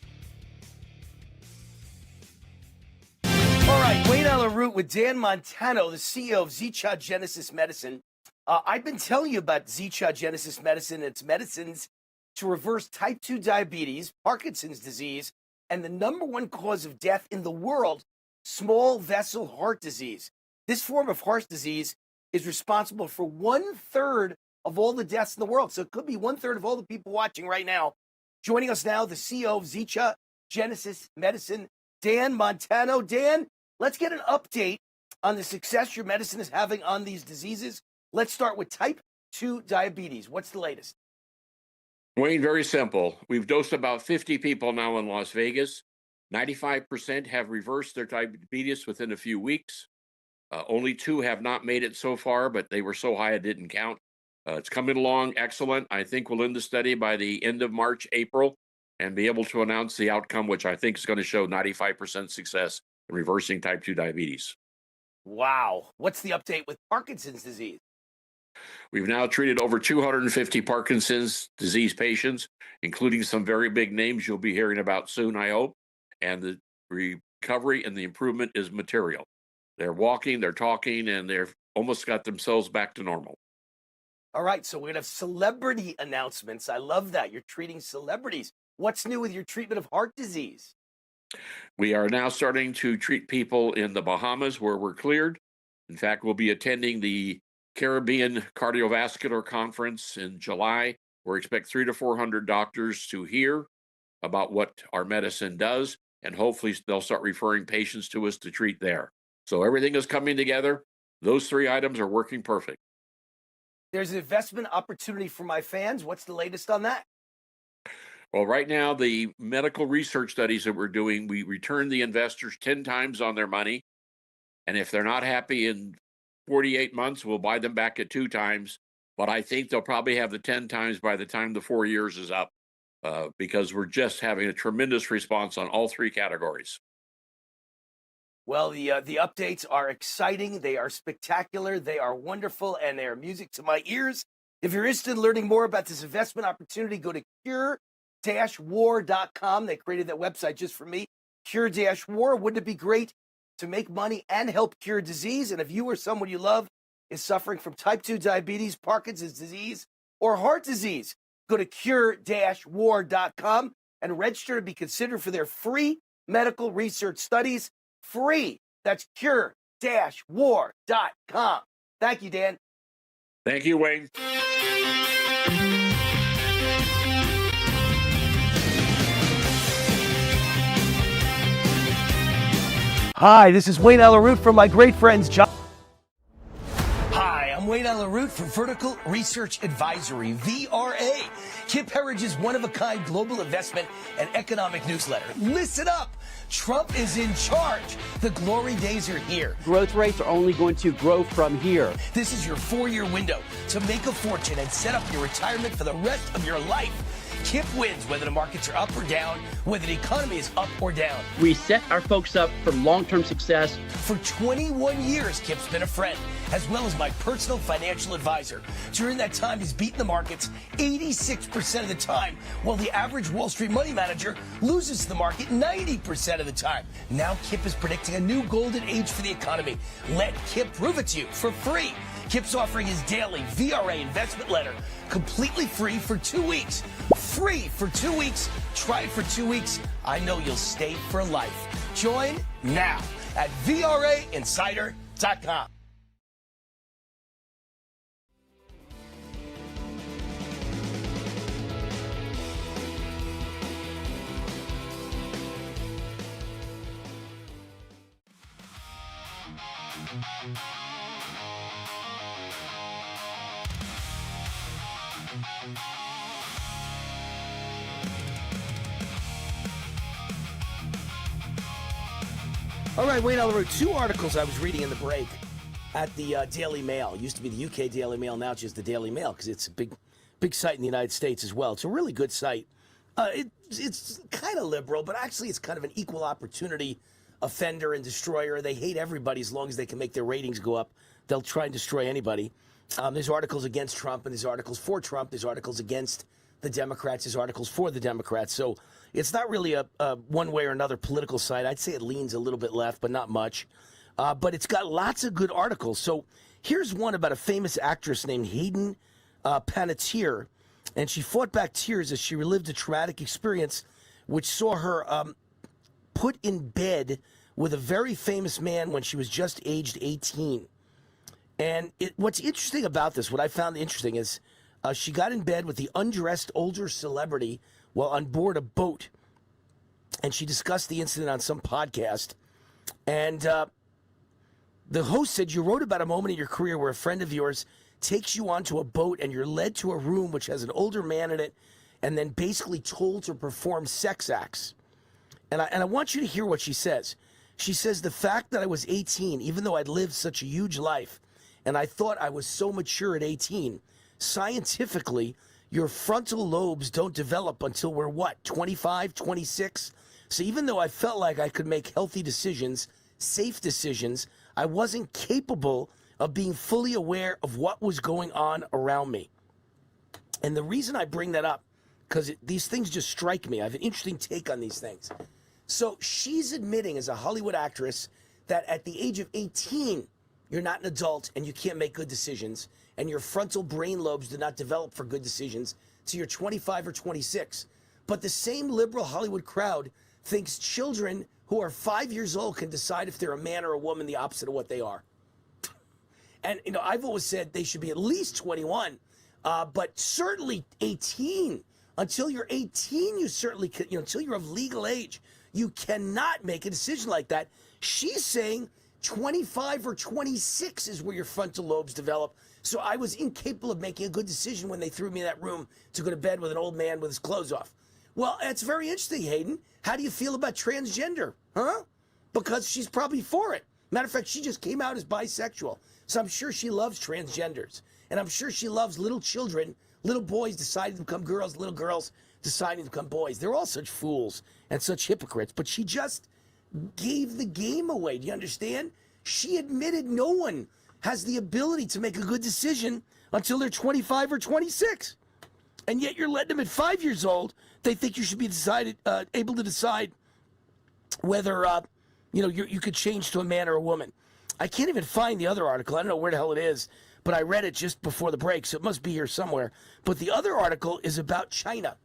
All right, Wayne on the route with Dan Montano, the CEO of Zicha Genesis Medicine. I've been telling you about Zicha Genesis Medicine. It's medicines to reverse type 2 diabetes, Parkinson's disease, and the number one cause of death in the world, small vessel heart disease. This form of heart disease is responsible for 1/3 of all the deaths in the world. So it could be 1/3 of all the people watching right now. Joining us now, the CEO of Zicha Genesis Medicine, Dan Montano. Dan, let's get an update on the success your medicine is having on these diseases. Let's start with type 2 diabetes. What's the latest? Wayne, very simple. We've dosed about 50 people now in Las Vegas. 95% have reversed their diabetes within a few weeks. Only 2 have not made it so far, but they were so high it didn't count. It's coming along excellent. I think we'll end the study by the end of March, April, and be able to announce the outcome, which I think is going to show 95% success in reversing type 2 diabetes. Wow. What's the update with Parkinson's disease? We've now treated over 250 Parkinson's disease patients, including some very big names you'll be hearing about soon, I hope. And the recovery and the improvement is material. They're walking, they're talking, and they've almost got themselves back to normal. All right, so we're going to have celebrity announcements. I love that. You're treating celebrities. What's new with your treatment of heart disease? We are now starting to treat people in the Bahamas where we're cleared. In fact, we'll be attending the Caribbean Cardiovascular Conference in July. We expect 300 to 400 doctors to hear about what our medicine does, and hopefully they'll start referring patients to us to treat there. So everything is coming together. Those 3 items are working perfect. There's an investment opportunity for my fans. What's the latest on that? Well, right now, the medical research studies that we're doing, we return the investors 10 times on their money. And if they're not happy in 48 months, we'll buy them back at 2 times. But I think they'll probably have the 10 times by the time the 4 years is up, because we're just having a tremendous response on all 3 categories. Well, the updates are exciting. They are spectacular. They are wonderful, and they are music to my ears. If you're interested in learning more about this investment opportunity, go to cure-war.com. They created that website just for me. Cure-war. Wouldn't it be great to make money and help cure disease? And if you or someone you love is suffering from type 2 diabetes, Parkinson's disease, or heart disease, Go to cure-war.com and register to be considered for their free medical research studies. Free. That's cure-war.com. Thank you, Dan. Thank you, Wayne. Hi, this is Wayne Allyn from my great friends John. Hi, I'm Wayne Allyn from Vertical Research Advisory, VRA. Kip Herriage's one-of-a-kind global investment and economic newsletter. Listen up. Trump is in charge. The glory days are here. Growth rates are only going to grow from here. This is your 4-year window to make a fortune and set up your retirement for the rest of your life. Kip wins whether the markets are up or down, whether the economy is up or down. We set our folks up for long-term success. For 21 years, Kip's been a friend, as well as my personal financial advisor. During that time, he's beaten the markets 86% of the time, while the average Wall Street money manager loses to the market 90% of the time. Now Kip is predicting a new golden age for the economy. Let Kip prove it to you for free. Kip's offering his daily VRA investment letter completely free for 2 weeks. Free for 2 weeks. Try it for 2 weeks. I know you'll stay for life. Join now at VRAinsider.com. All right, Wayne Allyn, 2 articles I was reading in the break at the Daily Mail. It used to be the UK Daily Mail, now it's just the Daily Mail because it's a big site in the United States as well. It's a really good site. It's kind of liberal, but actually it's kind of an equal opportunity offender and destroyer. They hate everybody as long as they can make their ratings go up. They'll try and destroy anybody. There's articles against Trump, and there's articles for Trump. There's articles against the Democrats. There's articles for the Democrats. So it's not really a one way or another political site. I'd say it leans a little bit left, but not much. But it's got lots of good articles. So here's one about a famous actress named Hayden Panettiere, and she fought back tears as she relived a traumatic experience which saw her put in bed with a very famous man when she was just aged 18. And what's interesting about this, what I found interesting is she got in bed with the undressed older celebrity while on board a boat. And she discussed the incident on some podcast. And the host said, you wrote about a moment in your career where a friend of yours takes you onto a boat and you're led to a room which has an older man in it and then basically told to perform sex acts. And I want you to hear what she says. She says, the fact that I was 18, even though I'd lived such a huge life, and I thought I was so mature at 18, scientifically, your frontal lobes don't develop until we're, 25, 26? So even though I felt like I could make healthy decisions, safe decisions, I wasn't capable of being fully aware of what was going on around me. And the reason I bring that up, because these things just strike me. I have an interesting take on these things. So she's admitting as a Hollywood actress that at the age of 18, you're not an adult and you can't make good decisions, and your frontal brain lobes do not develop for good decisions till you're 25 or 26. But the same liberal Hollywood crowd thinks children who are 5 years old can decide if they're a man or a woman, the opposite of what they are. And, I've always said they should be at least 21, but certainly 18. Until you're 18, you certainly can, until you're of legal age, you cannot make a decision like that. She's saying 25 or 26 is where your frontal lobes develop. So I was incapable of making a good decision when they threw me in that room to go to bed with an old man with his clothes off. Well, that's very interesting, Hayden. How do you feel about transgender? Huh? Because she's probably for it. Matter of fact, she just came out as bisexual. So I'm sure she loves transgenders. And I'm sure she loves little children, little boys deciding to become girls, little girls deciding to become boys. They're all such fools and such hypocrites. But she just gave the game away. Do you understand? She admitted no one has the ability to make a good decision until they're 25 or 26. And yet you're letting them at 5 years old. They think you should be able to decide whether, you could change to a man or a woman. I can't even find the other article. I don't know where the hell it is. but I read it just before the break, so it must be here somewhere. But the other article is about China,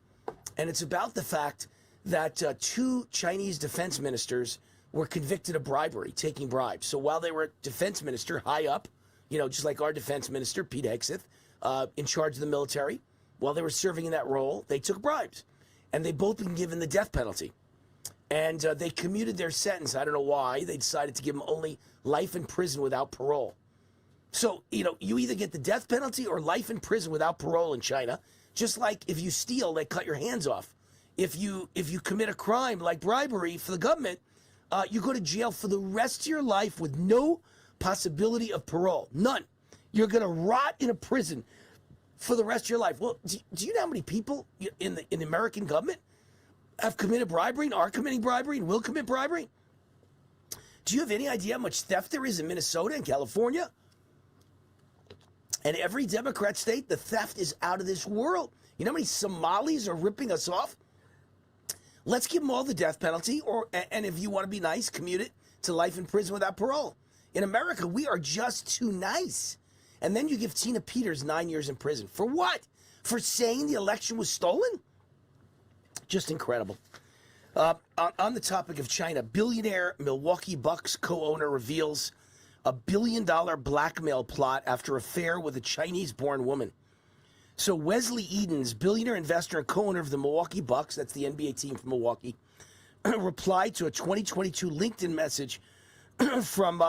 and it's about the fact that 2 Chinese defense ministers were convicted of bribery, taking bribes. So while they were defense minister, high up, just like our defense minister, Pete Hegseth, in charge of the military, while they were serving in that role, they took bribes. And they both been given the death penalty. And they commuted their sentence. I don't know why. They decided to give them only life in prison without parole. So, you either get the death penalty or life in prison without parole in China. Just like if you steal, they cut your hands off. If you commit a crime like bribery for the government, you go to jail for the rest of your life with no possibility of parole. None. You're going to rot in a prison for the rest of your life. Well, do you know how many people in the American government have committed bribery and are committing bribery and will commit bribery? Do you have any idea how much theft there is in Minnesota and California? And every Democrat state, the theft is out of this world. You know how many Somalis are ripping us off? Let's give them all the death penalty, and if you want to be nice, commute it to life in prison without parole. In America, we are just too nice. And then you give Tina Peters 9 years in prison. For what? For saying the election was stolen? Just incredible. On the topic of China, billionaire Milwaukee Bucks co-owner reveals a $1 billion blackmail plot after affair with a Chinese-born woman. So Wesley Edens, billionaire investor and co-owner of the Milwaukee Bucks, that's the NBA team from Milwaukee, replied to a 2022 LinkedIn message from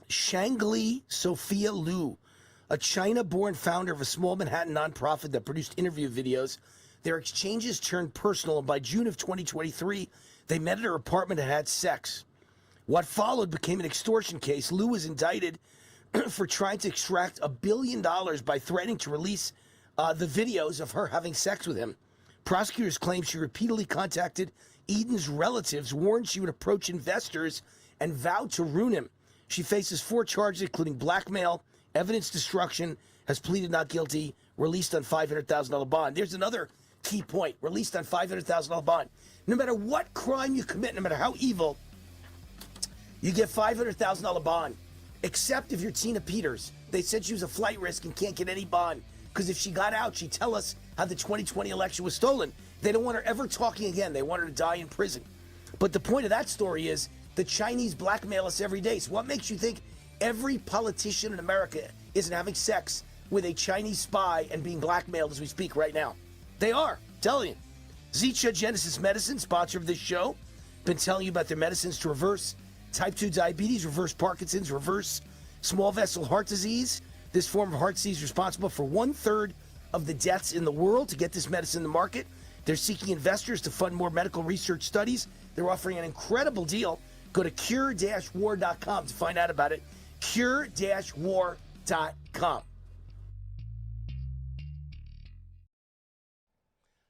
Shangli Sophia Liu, a China-born founder of a small Manhattan nonprofit that produced interview videos. Their exchanges turned personal, and by June of 2023, they met at her apartment and had sex. What followed became an extortion case. Liu was indicted for trying to extract $1 billion by threatening to release the videos of her having sex with him. Prosecutors claim she repeatedly contacted Eden's relatives, warned she would approach investors, and vowed to ruin him. She faces 4 charges, including blackmail, evidence destruction, has pleaded not guilty, released on $500,000 bond. There's another key point, released on $500,000 bond. No matter what crime you commit, no matter how evil, you get $500,000 bond. Except if you're Tina Peters. They said she was a flight risk and can't get any bond. Because if she got out, she'd tell us how the 2020 election was stolen. They don't want her ever talking again. They want her to die in prison. But the point of that story is the Chinese blackmail us every day. So what makes you think every politician in America isn't having sex with a Chinese spy and being blackmailed as we speak right now? They are, I'm telling you. Zicha Genesis Medicine, sponsor of this show, been telling you about their medicines to reverse type 2 diabetes, reverse Parkinson's, reverse small vessel heart disease. This form of heart disease is responsible for 1/3 of the deaths in the world. To get this medicine in the market, they're seeking investors to fund more medical research studies. They're offering an incredible deal. Go to cure-war.com to find out about it. Cure-war.com.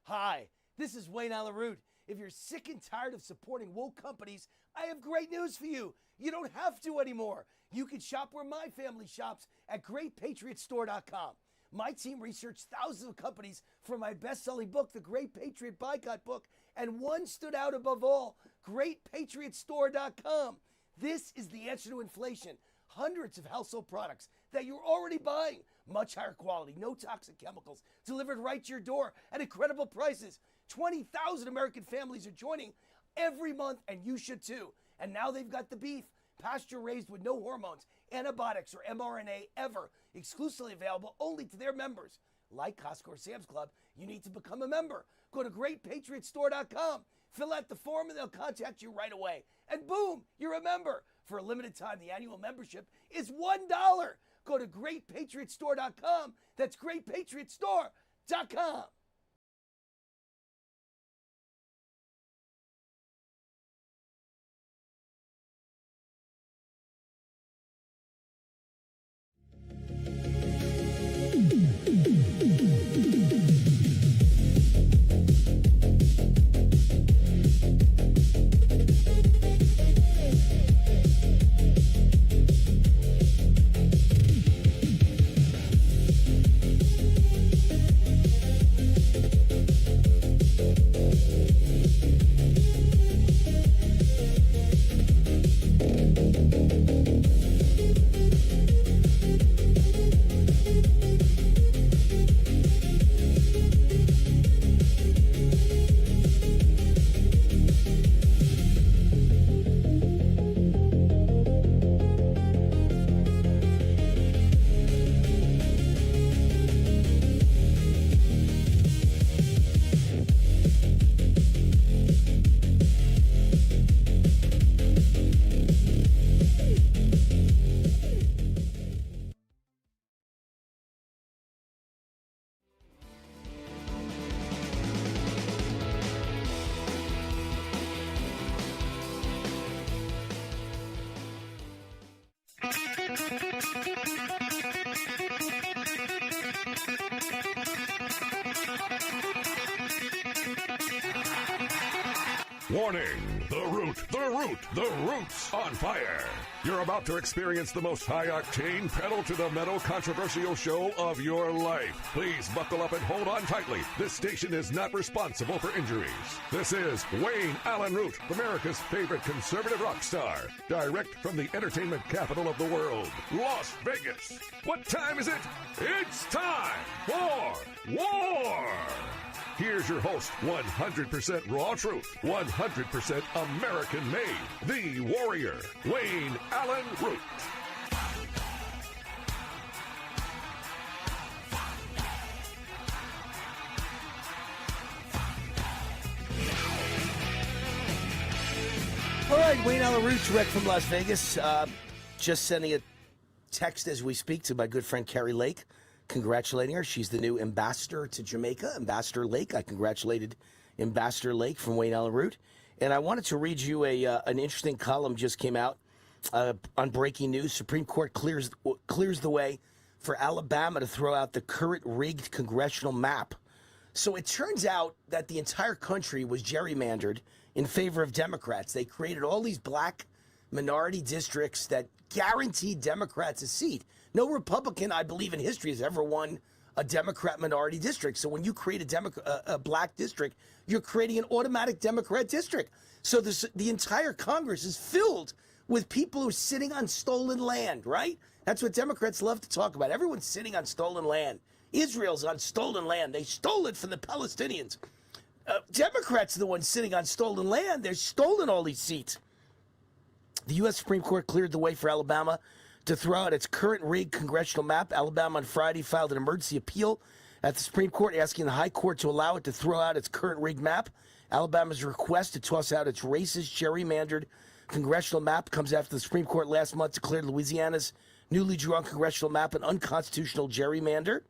Hi, this is Wayne Allyn. If you're sick and tired of supporting woke companies, I have great news for you. You don't have to anymore. You can shop where my family shops at GreatPatriotStore.com. My team researched thousands of companies for my best-selling book, The Great Patriot Boycott Book, and one stood out above all, GreatPatriotStore.com. This is the answer to inflation. Hundreds of household products that you're already buying. Much higher quality, no toxic chemicals, delivered right to your door at incredible prices. 20,000 American families are joining every month, and you should too. And now they've got the beef, pasture raised with no hormones, antibiotics, or mRNA ever, exclusively available only to their members. Like Costco or Sam's Club, you need to become a member. Go to GreatPatriotStore.com, fill out the form, and they'll contact you right away. And boom, you're a member. For a limited time, the annual membership is $1. Go to GreatPatriotStore.com. That's GreatPatriotStore.com. Warning, the Roots on fire. You're about to experience the most high-octane, pedal-to-the-metal controversial show of your life. Please buckle up and hold on tightly. This station is not responsible for injuries. This is Wayne Allyn Root, America's favorite conservative rock star. Direct from the entertainment capital of the world, Las Vegas. What time is it? It's time for war! Here's your host, 100% raw truth, 100% American made, the warrior, Wayne Allyn Root. All right, Wayne Allyn Root, direct from Las Vegas. Just sending a text as we speak to my good friend Carrie Lake, congratulating her. She's the new ambassador to Jamaica, Ambassador Lake. I congratulated Ambassador Lake from Wayne Allyn Root. And I wanted to read you an interesting column just came out on breaking news. Supreme Court clears the way for Alabama to throw out the current rigged congressional map. So it turns out that the entire country was gerrymandered in favor of Democrats. They created all these black minority districts that guaranteed Democrats a seat. No Republican, I believe, in history has ever won a Democrat minority district. So when you create a black district, you're creating an automatic Democrat district. So the entire Congress is filled with people who are sitting on stolen land, right? That's what Democrats love to talk about. Everyone's sitting on stolen land. Israel's on stolen land. They stole it from the Palestinians. Democrats are the ones sitting on stolen land. They're stolen all these seats. The U.S. Supreme Court cleared the way for Alabama to throw out its current rigged congressional map. Alabama on Friday filed an emergency appeal at the Supreme Court asking the High Court to allow it to throw out its current rigged map. Alabama's request to toss out its racist, gerrymandered congressional map comes after the Supreme Court last month declared Louisiana's newly drawn congressional map an unconstitutional gerrymander.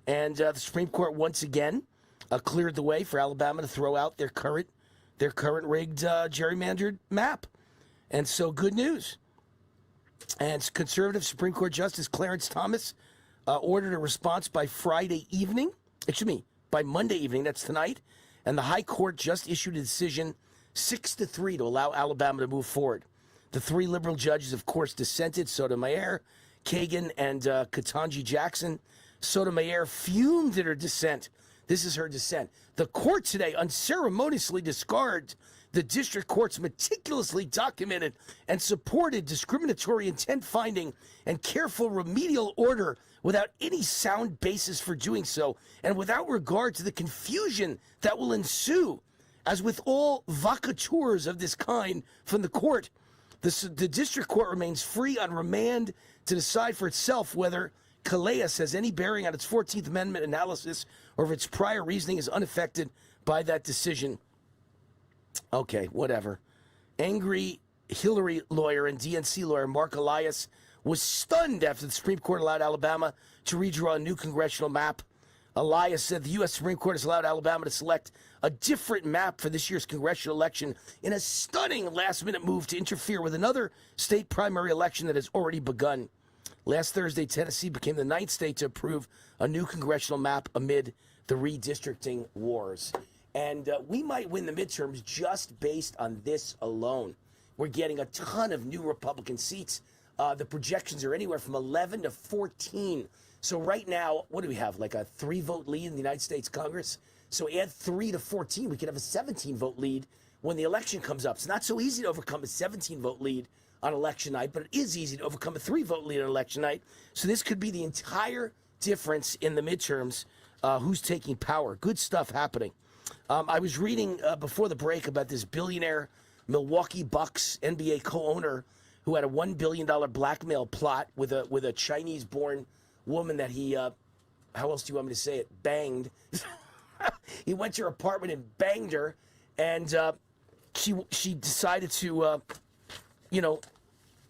And the Supreme Court once again cleared the way for Alabama to throw out their current rigged gerrymandered map. And so good news. And conservative Supreme Court Justice Clarence Thomas ordered a response by Monday evening, that's tonight. And the High Court just issued a decision 6-3 to allow Alabama to move forward. The three liberal judges, of course, dissented: Sotomayor, Kagan, and Ketanji Jackson. Sotomayor fumed at her dissent. This is her dissent. The court today unceremoniously discards the district court's meticulously documented and supported discriminatory intent finding and careful remedial order without any sound basis for doing so, and without regard to the confusion that will ensue. As with all vacatures of this kind from the court, the district court remains free on remand to decide for itself whether Calais has any bearing on its 14th Amendment analysis or if its prior reasoning is unaffected by that decision. Okay, whatever. Angry Hillary lawyer and DNC lawyer Mark Elias was stunned after the Supreme Court allowed Alabama to redraw a new congressional map. Elias said the U.S. Supreme Court has allowed Alabama to select a different map for this year's congressional election in a stunning last-minute move to interfere with another state primary election that has already begun. Last Thursday, Tennessee became the 9th state to approve a new congressional map amid the redistricting wars. And we might win the midterms just based on this alone. We're getting a ton of new Republican seats. The projections are anywhere from 11 to 14. So right now, what do we have? Like a 3-vote lead in the United States Congress? So add 3 to 14, we could have a 17-vote lead when the election comes up. It's not so easy to overcome a 17-vote lead on election night, but it is easy to overcome a 3-vote lead on election night. So this could be the entire difference in the midterms, who's taking power. Good stuff happening. I was reading before the break about this billionaire Milwaukee Bucks NBA co-owner who had a $1 billion blackmail plot with a Chinese-born woman that he, how else do you want me to say it, banged. He went to her apartment and banged her, and she decided to,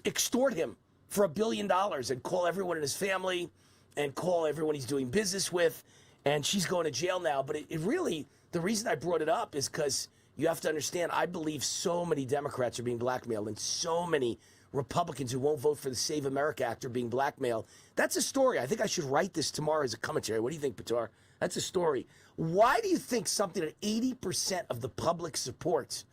extort him for $1 billion and call everyone in his family and call everyone he's doing business with, and she's going to jail now. But it really, the reason I brought it up is because you have to understand, I believe so many Democrats are being blackmailed and so many Republicans who won't vote for the Save America Act are being blackmailed. That's a story. I think I should write this tomorrow as a commentary. What do you think, Pitar? That's a story. Why do you think something that 80% of the public supports?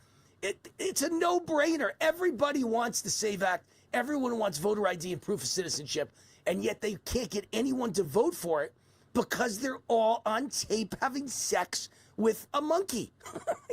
It's a no-brainer. Everybody wants the SAVE Act. Everyone wants voter ID and proof of citizenship, and yet they can't get anyone to vote for it because they're all on tape having sex with a monkey.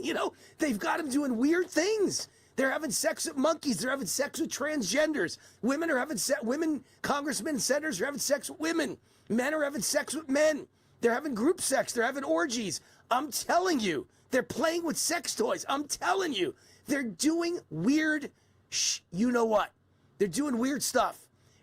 You know, they've got them doing weird things. They're having sex with monkeys. They're having sex with transgenders. Women are having women, congressmen and senators are having sex with women. Men are having sex with men. They're having group sex. They're having orgies. I'm telling you, they're playing with sex toys. I'm telling you, they're doing weird, you know what? They're doing weird stuff,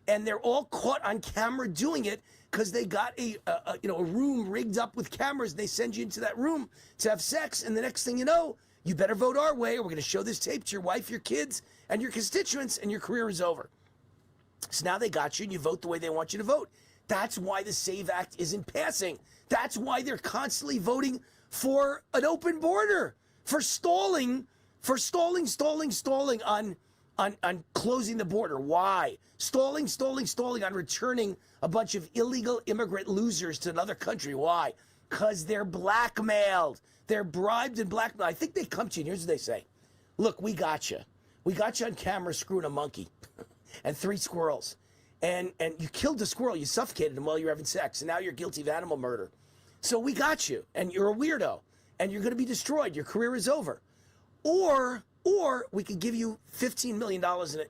and they're all caught on camera doing it because they got a room rigged up with cameras. And they send you into that room to have sex, and the next thing you know, you better vote our way, or we're going to show this tape to your wife, your kids, and your constituents, and your career is over. So now they got you, and you vote the way they want you to vote. That's why the SAVE Act isn't passing. That's why they're constantly voting for an open border, for stalling on closing the border. Why? Stalling on returning a bunch of illegal immigrant losers to another country. Why? Because they're blackmailed. They're bribed and blackmailed. I think they come to you, and here's what they say. Look, we got you. We got you on camera screwing a monkey and 3 squirrels. And you killed the squirrel. You suffocated him while you were having sex. And now you're guilty of animal murder. So we got you. And you're a weirdo. And you're going to be destroyed. Your career is over. Or we could give you $15 million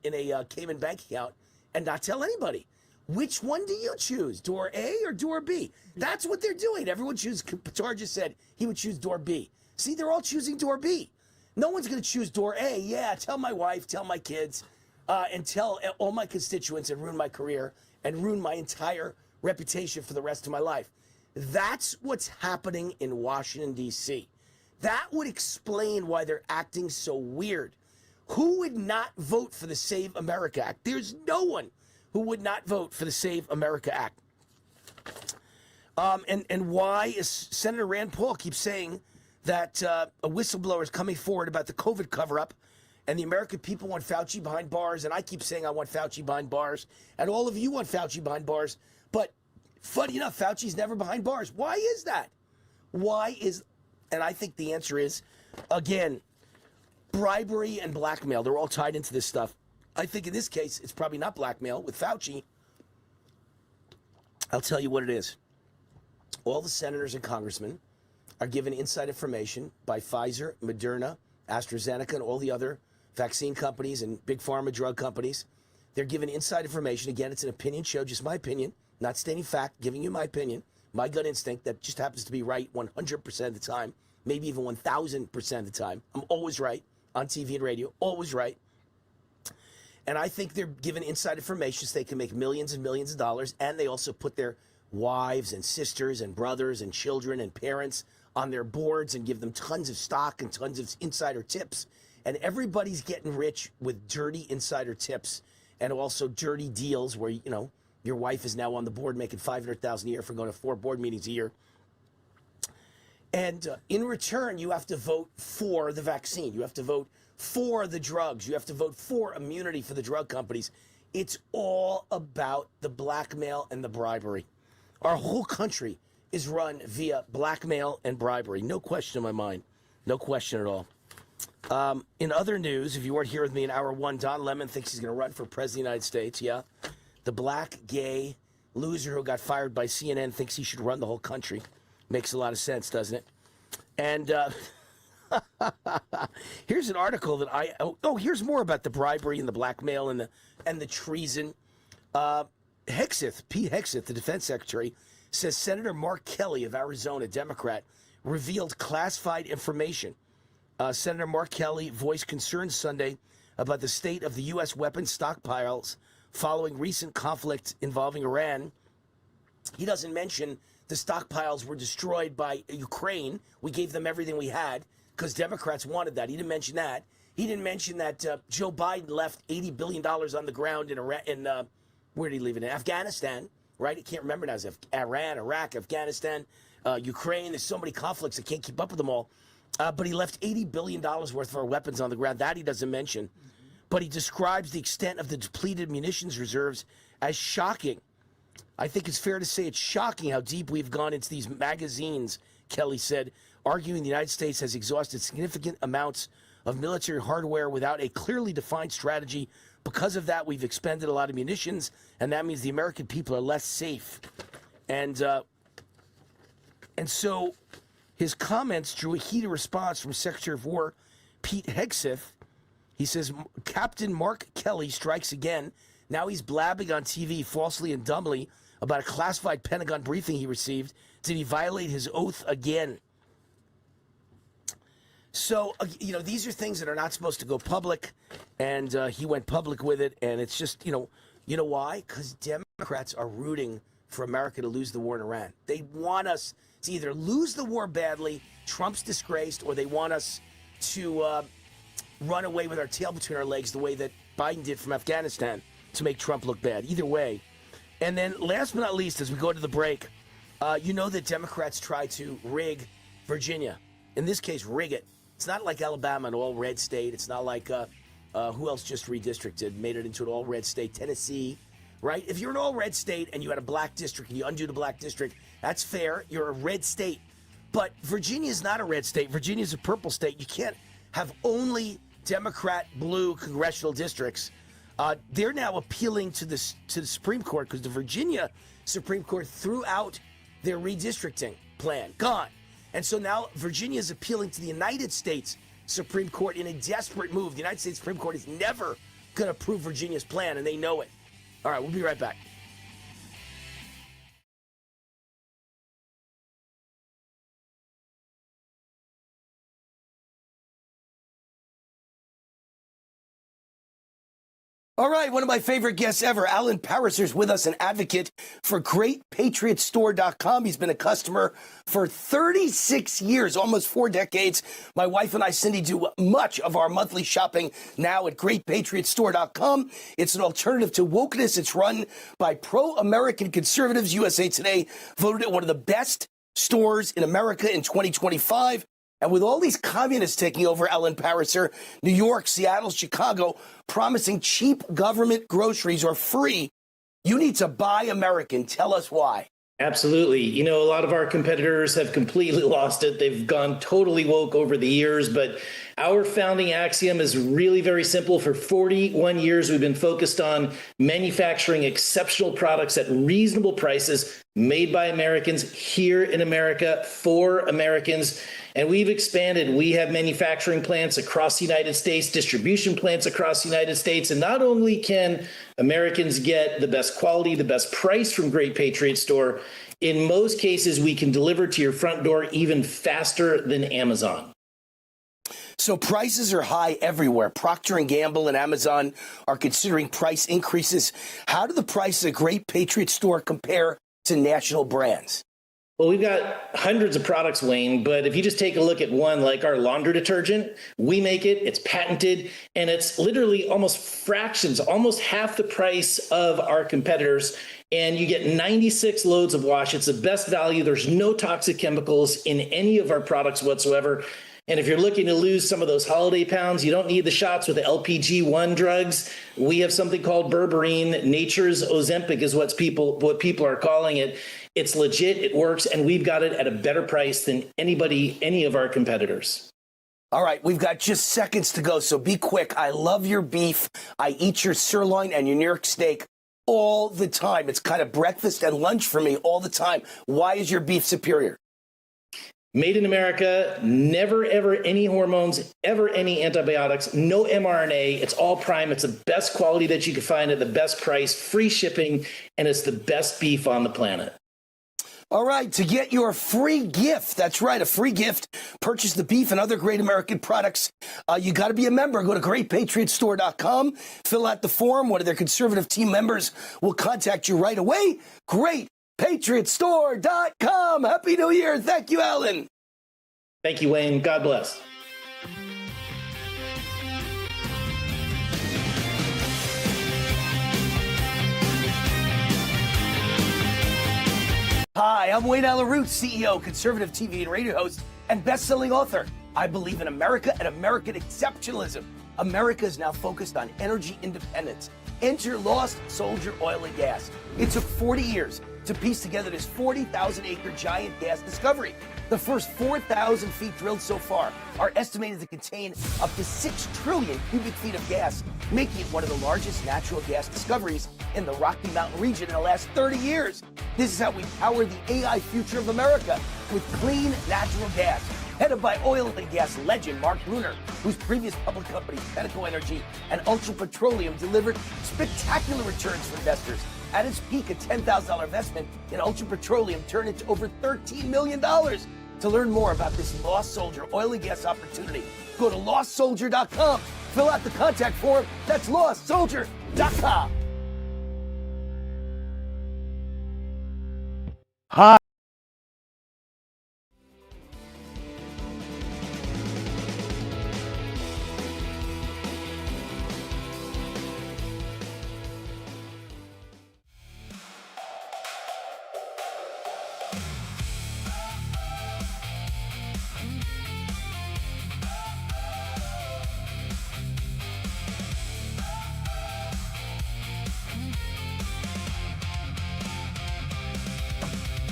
in a Cayman bank account and not tell anybody. Which one do you choose? Door A or door B? That's what they're doing. Everyone chooses. Pitar just said he would choose door B. See, they're all choosing door B. No one's going to choose door A. Yeah, tell my wife, tell my kids, and tell all my constituents and ruin my career and ruin my entire reputation for the rest of my life. That's what's happening in Washington, D.C. That would explain why they're acting so weird. Who would not vote for the Save America Act? There's no one who would not vote for the Save America Act. And why is Senator Rand Paul keeps saying that a whistleblower is coming forward about the COVID cover-up, and the American people want Fauci behind bars, and I keep saying I want Fauci behind bars, and all of you want Fauci behind bars, but funny enough, Fauci's never behind bars. Why is that? And I think the answer is, again, bribery and blackmail. They're all tied into this stuff. I think in this case, it's probably not blackmail with Fauci. I'll tell you what it is. All the senators and congressmen are given inside information by Pfizer, Moderna, AstraZeneca, and all the other vaccine companies and big pharma drug companies. They're given inside information. Again, it's an opinion show, just my opinion, not stating fact, giving you my opinion, my gut instinct that just happens to be right 100% of the time, maybe even 1,000% of the time. I'm always right on TV and radio, always right. And I think they're given inside information so they can make millions and millions of dollars, and they also put their wives and sisters and brothers and children and parents on their boards and give them tons of stock and tons of insider tips. And everybody's getting rich with dirty insider tips and also dirty deals where, you know, your wife is now on the board making $500,000 a year for going to 4 board meetings a year. And in return, you have to vote for the vaccine. You have to vote for the drugs. You have to vote for immunity for the drug companies. It's all about the blackmail and the bribery. Our whole country is run via blackmail and bribery. No question in my mind. No question at all. In other news, if you weren't here with me in hour 1, Don Lemon thinks he's going to run for president of the United States. Yeah. The black, gay loser who got fired by CNN thinks he should run the whole country. Makes a lot of sense, doesn't it? And here's an article that here's more about the bribery and the blackmail and the treason. Pete Hegseth, the defense secretary, says Senator Mark Kelly of Arizona, Democrat, revealed classified information. Senator Mark Kelly voiced concerns Sunday about the state of the U.S. weapons stockpiles following recent conflict involving Iran. He doesn't mention the stockpiles were destroyed by Ukraine. We gave them everything we had because Democrats wanted that. He didn't mention that. He didn't mention that Joe Biden left $80 billion on the ground in Iran, where did he leave it? In Afghanistan, right? I can't remember now. It's Iran, Iraq, Afghanistan, Ukraine. There's so many conflicts. I can't keep up with them all. But he left $80 billion worth of our weapons on the ground. That he doesn't mention. but he describes the extent of the depleted munitions reserves as shocking. I think it's fair to say it's shocking how deep we've gone into these magazines, Kelly said, arguing the United States has exhausted significant amounts of military hardware without a clearly defined strategy. Because of that, we've expended a lot of munitions, and that means the American people are less safe. And so his comments drew a heated response from Secretary of War Pete Hegseth. He says, Captain Mark Kelly strikes again. Now he's blabbing on TV falsely and dumbly about a classified Pentagon briefing he received. Did he violate his oath again? So, these are things that are not supposed to go public, and he went public with it, and it's just, you know why? Because Democrats are rooting for America to lose the war in Iran. They want us to either lose the war badly, Trump's disgraced, or they want us to run away with our tail between our legs the way that Biden did from Afghanistan to make Trump look bad. Either way. And then last but not least, as we go to the break, you know that Democrats try to rig Virginia. In this case, rig it. It's not like Alabama, an all-red state. It's not like who else just redistricted, made it into an all-red state, Tennessee, right? If you're an all-red state and you had a black district and you undo the black district, that's fair. You're a red state. But Virginia is not a red state. Virginia is a purple state. You can't have only Democrat blue congressional districts. They're now appealing to the Supreme Court because the Virginia Supreme Court threw out their redistricting plan. Gone. And so now Virginia is appealing to the United States Supreme Court in a desperate move. The United States Supreme Court is never going to approve Virginia's plan, and they know it. All right, we'll be right back. All right, one of my favorite guests ever, Allyn is with us, an advocate for GreatPatriotStore.com. He's been a customer for 36 years, almost 4 decades. My wife and I, Cindy, do much of our monthly shopping now at GreatPatriotStore.com. It's an alternative to wokeness. It's run by pro-American conservatives. USA Today voted it one of the best stores in America in 2025. And with all these communists taking over, Allyn Pariser, New York, Seattle, Chicago, promising cheap government groceries or free, you need to buy American. Tell us why. Absolutely. A lot of our competitors have completely lost it. They've gone totally woke over the years, but our founding axiom is really very simple. For 41 years, we've been focused on manufacturing exceptional products at reasonable prices, made by Americans, here in America, for Americans. And we've expanded. We have manufacturing plants across the United States, distribution plants across the United States. And not only can Americans get the best quality, the best price from Great Patriot Store, in most cases, we can deliver to your front door even faster than Amazon. So prices are high everywhere. Procter & Gamble and Amazon are considering price increases. How do the prices at Great Patriot Store compare to national brands? Well, we've got hundreds of products, Wayne, but if you just take a look at one like our laundry detergent, we make it, it's patented, and it's literally almost fractions, almost half the price of our competitors. And you get 96 loads of wash. It's the best value. There's no toxic chemicals in any of our products whatsoever. And if you're looking to lose some of those holiday pounds, you don't need the shots with the LPG-1 drugs. We have something called berberine. Nature's Ozempic is what people are calling it. It's legit, it works, and we've got it at a better price than any of our competitors. All right, we've got just seconds to go, so be quick. I love your beef. I eat your sirloin and your New York steak all the time. It's kind of breakfast and lunch for me all the time. Why is your beef superior? Made in America, never, ever any hormones, ever any antibiotics, no mRNA. It's all prime. It's the best quality that you can find at the best price, free shipping, and it's the best beef on the planet. All right, to get your free gift, that's right, a free gift, purchase the beef and other great American products. You got to be a member. Go to GreatPatriotStore.com, fill out the form. One of their conservative team members will contact you right away. GreatPatriotStore.com. Happy New Year. Thank you, Allyn. Thank you, Wayne. God bless. Hi, I'm Wayne Allyn Root, CEO, conservative TV and radio host, and best-selling author. I believe in America and American exceptionalism. America is now focused on energy independence. Enter Lost Soldier Oil and Gas. It took 40 years to piece together this 40,000-acre giant gas discovery. The first 4,000 feet drilled so far are estimated to contain up to 6 trillion cubic feet of gas, making it one of the largest natural gas discoveries in the Rocky Mountain region in the last 30 years. This is how we power the AI future of America with clean natural gas. Headed by oil and gas legend Mark Bruner, whose previous public companies, Pinnacle Energy and Ultra Petroleum, delivered spectacular returns for investors. At its peak, a $10,000 investment in Ultra Petroleum turned into over $13 million. To learn more about this Lost Soldier oil and gas opportunity, go to lostsoldier.com. Fill out the contact form. That's lostsoldier.com. Hi.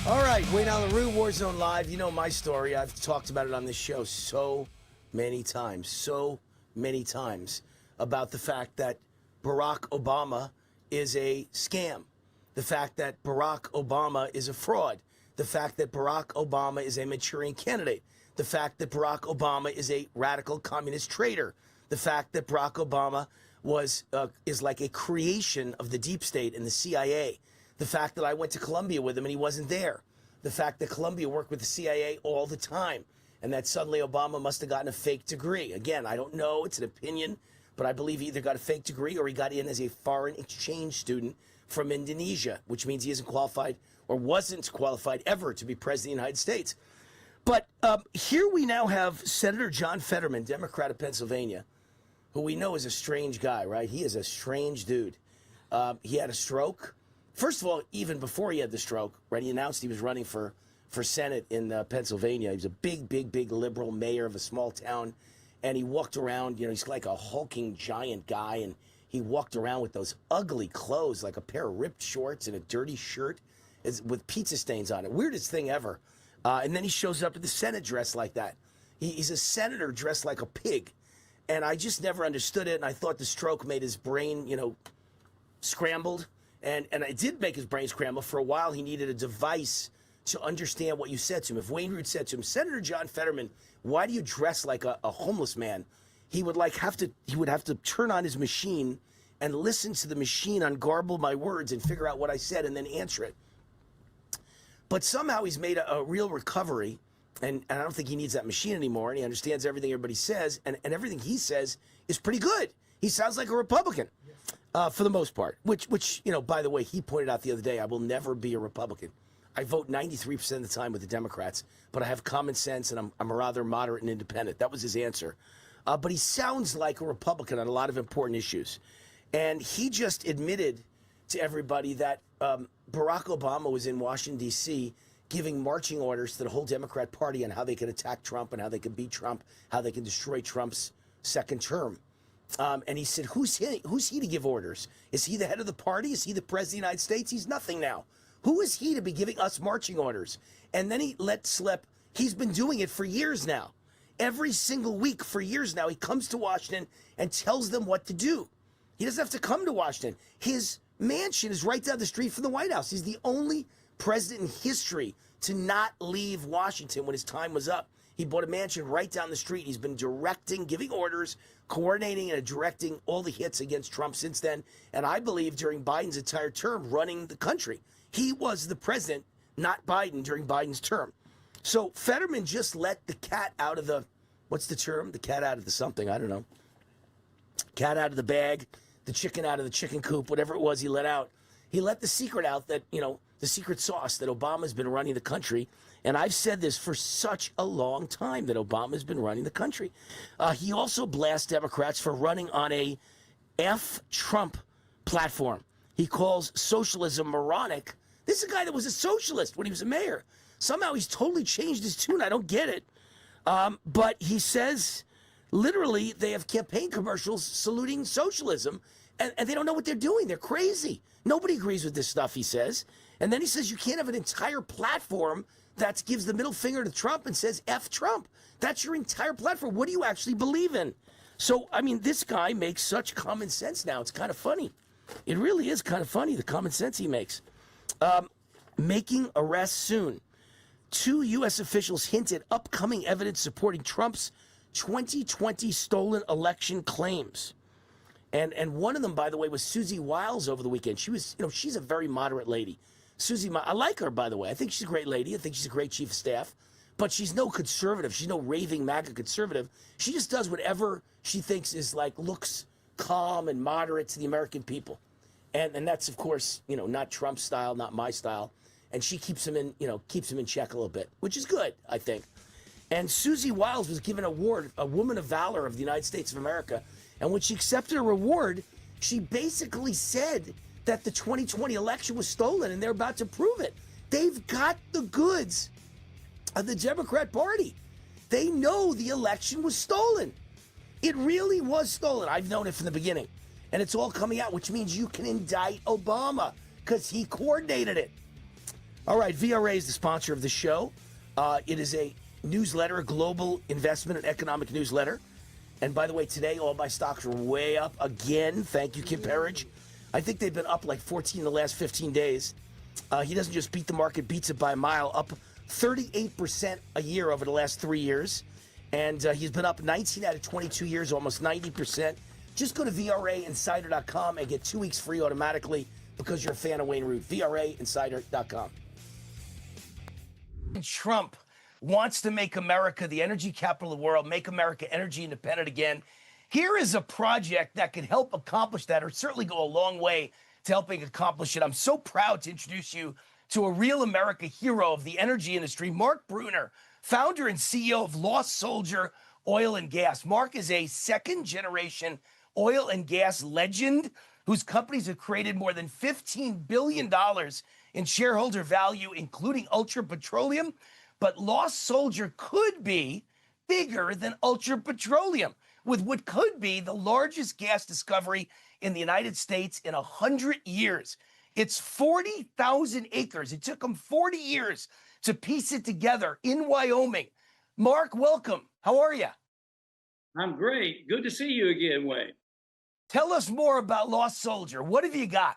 All right, Wayne Allyn Root, Warzone Live. You know my story. I've talked about it on this show so many times about the fact that Barack Obama is a scam, the fact that Barack Obama is a fraud, the fact that Barack Obama is a maturing candidate, the fact that Barack Obama is a radical communist traitor, the fact that Barack Obama is like a creation of the deep state and the CIA. The fact that I went to Columbia with him and he wasn't there. The fact that Columbia worked with the CIA all the time. And that suddenly Obama must have gotten a fake degree. Again, I don't know. It's an opinion. But I believe he either got a fake degree or he got in as a foreign exchange student from Indonesia, which means he isn't qualified or wasn't qualified ever to be president of the United States. But here we now have Senator John Fetterman, Democrat of Pennsylvania, who we know is a strange guy, right? He is a strange dude. He had a stroke. First of all, even before he had the stroke, right, he announced he was running for Senate in Pennsylvania. He was a big liberal mayor of a small town. And he walked around, he's like a hulking giant guy. And he walked around with those ugly clothes, like a pair of ripped shorts and a dirty shirt with pizza stains on it. Weirdest thing ever. And then he shows up at the Senate dressed like that. He's a senator dressed like a pig. And I just never understood it. And I thought the stroke made his brain, scrambled. And it did make his brain scramble. For a while, he needed a device to understand what you said to him. If Wayne Root said to him, Senator John Fetterman, why do you dress like a homeless man? He would have to turn on his machine and listen to the machine ungarble my words and figure out what I said and then answer it. But somehow he's made a real recovery, and I don't think he needs that machine anymore, and he understands everything everybody says, and everything he says is pretty good. He sounds like a Republican. For the most part, which by the way, he pointed out the other day, I will never be a Republican. I vote 93% of the time with the Democrats, but I have common sense and I'm a rather moderate and independent. That was his answer. But he sounds like a Republican on a lot of important issues. And he just admitted to everybody that Barack Obama was in Washington, D.C., giving marching orders to the whole Democrat Party on how they could attack Trump and how they could beat Trump, how they could destroy Trump's second term. And he said, who's he to give orders? Is he the head of the party? Is he the president of the United States? He's nothing now. Who is he to be giving us marching orders? And then he let slip. He's been doing it for years now. Every single week for years now, he comes to Washington and tells them what to do. He doesn't have to come to Washington. His mansion is right down the street from the White House. He's the only president in history to not leave Washington when his time was up. He bought a mansion right down the street. He's been directing, giving orders, coordinating and directing all the hits against Trump since then. And I believe during Biden's entire term, running the country. He was the president, not Biden, during Biden's term. So Fetterman just let the cat out of the, what's the term? The cat out of the something, I don't know. Cat out of the bag, the chicken out of the chicken coop, whatever it was he let out. He let the secret out that, the secret sauce that Obama's been running the country. And I've said this for such a long time that Obama's been running the country. He also blasts Democrats for running on a F Trump platform. He calls socialism moronic. This is a guy that was a socialist when he was a mayor. Somehow he's totally changed his tune. I don't get it. But he says Literally, they have campaign commercials saluting socialism, and they don't know what they're doing. They're crazy. Nobody agrees with this stuff, he says. And then he says you can't have an entire platform that gives the middle finger to Trump and says F Trump. That's your entire platform. What do you actually believe in? So, I mean, this guy makes such common sense now. It's kind of funny. It really is kind of funny, the common sense he makes. Making arrests soon. 2 U.S. officials hinted upcoming evidence supporting Trump's 2020 stolen election claims. And one of them, by the way, was Susie Wiles over the weekend. She was, she's a very moderate lady. Susie, I like her, by the way. I think she's a great lady. I think she's a great chief of staff. But she's no conservative. She's no raving MAGA conservative. She just does whatever she thinks is looks calm and moderate to the American people. And that's, of course, not Trump's style, not my style. And she keeps him in check a little bit, which is good, I think. And Susie Wiles was given an award, a Woman of Valor of the United States of America. And when she accepted a reward, she basically said that the 2020 election was stolen, and they're about to prove it. They've got the goods of the Democrat Party. They know the election was stolen. It really was stolen. I've known it from the beginning. And it's all coming out, which means you can indict Obama because he coordinated it. All right, VRA is the sponsor of the show. It is a newsletter, a global investment and economic newsletter. And by the way, today all my stocks are way up again. Thank you, Kim Perridge. I think they've been up like 14 in the last 15 days. He doesn't just beat the market, beats it by a mile, up 38% a year over the last 3 years. And he's been up 19 out of 22 years, almost 90%. Just go to VRAinsider.com and get 2 weeks free automatically because you're a fan of Wayne Root. VRAinsider.com. Trump wants to make America the energy capital of the world, make America energy independent again. Here is a project that can help accomplish that, or certainly go a long way to helping accomplish it. I'm so proud to introduce you to a real America hero of the energy industry, Mark Bruner, founder and CEO of Lost Soldier Oil and Gas. Mark is a second-generation oil and gas legend whose companies have created more than $15 billion in shareholder value, including Ultra Petroleum. But Lost Soldier could be bigger than Ultra Petroleum, with what could be the largest gas discovery in the United States in 100 years. It's 40,000 acres. It took them 40 years to piece it together in Wyoming. Mark, welcome. How are you? I'm great. Good to see you again, Wayne. Tell us more about Lost Soldier. What have you got?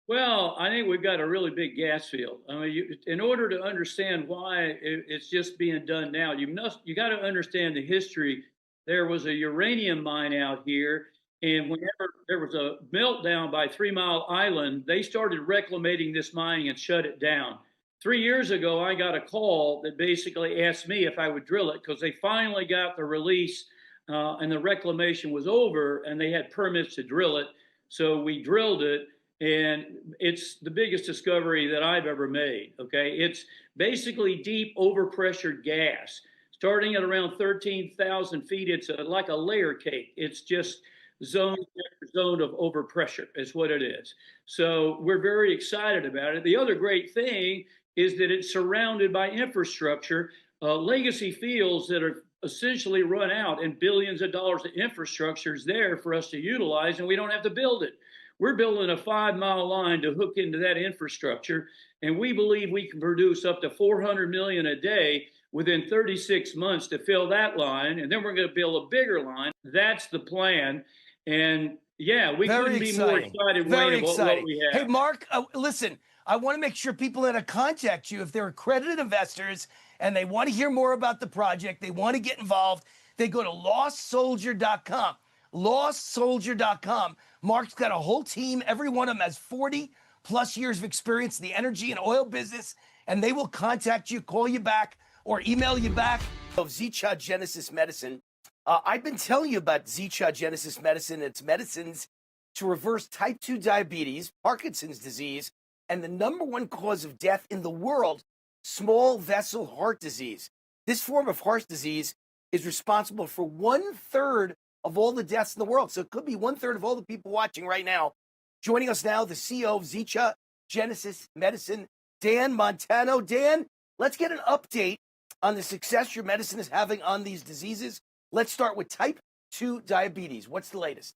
Well, I think we've got a really big gas field. I mean, in order to understand why it's just being done now, you got to understand the history. There was a uranium mine out here, and whenever there was a meltdown by 3 Mile Island, they started reclamating this mine and shut it down. 3 years ago, I got a call that basically asked me if I would drill it because they finally got the release and the reclamation was over and they had permits to drill it. So we drilled it, and it's the biggest discovery that I've ever made. Okay. It's basically deep overpressured gas. Starting at around 13,000 feet, it's like a layer cake. It's just zone after zone of overpressure is what it is. So we're very excited about it. The other great thing is that it's surrounded by infrastructure, legacy fields that are essentially run out, and billions of dollars of infrastructure is there for us to utilize, and we don't have to build it. We're building a 5 mile line to hook into that infrastructure, and we believe we can produce up to 400 million a day within 36 months to fill that line, and then we're going to build a bigger line. That's the plan, and yeah, we couldn't be more excited. Very excited. exciting. What we have. Hey, Mark, listen, I want to make sure people that contact you, if they're accredited investors and they want to hear more about the project, they want to get involved, they go to lostsoldier.com. Lostsoldier.com. Mark's got a whole team. Every one of them has 40 plus years of experience in the energy and oil business, and they will contact you, call you back, or email you back. Zicha Genesis Medicine. I've been telling you about Zicha Genesis Medicine. It's medicines to reverse type 2 diabetes, Parkinson's disease, and the #1 cause of death in the world, small vessel heart disease. This form of heart disease is responsible for 1/3 of all the deaths in the world. So it could be 1/3 of all the people watching right now. Joining us now, the CEO of Zicha Genesis Medicine, Dan Montano. Dan, let's get an update on the success your medicine is having on these diseases Let's start with type 2 diabetes. What's the latest?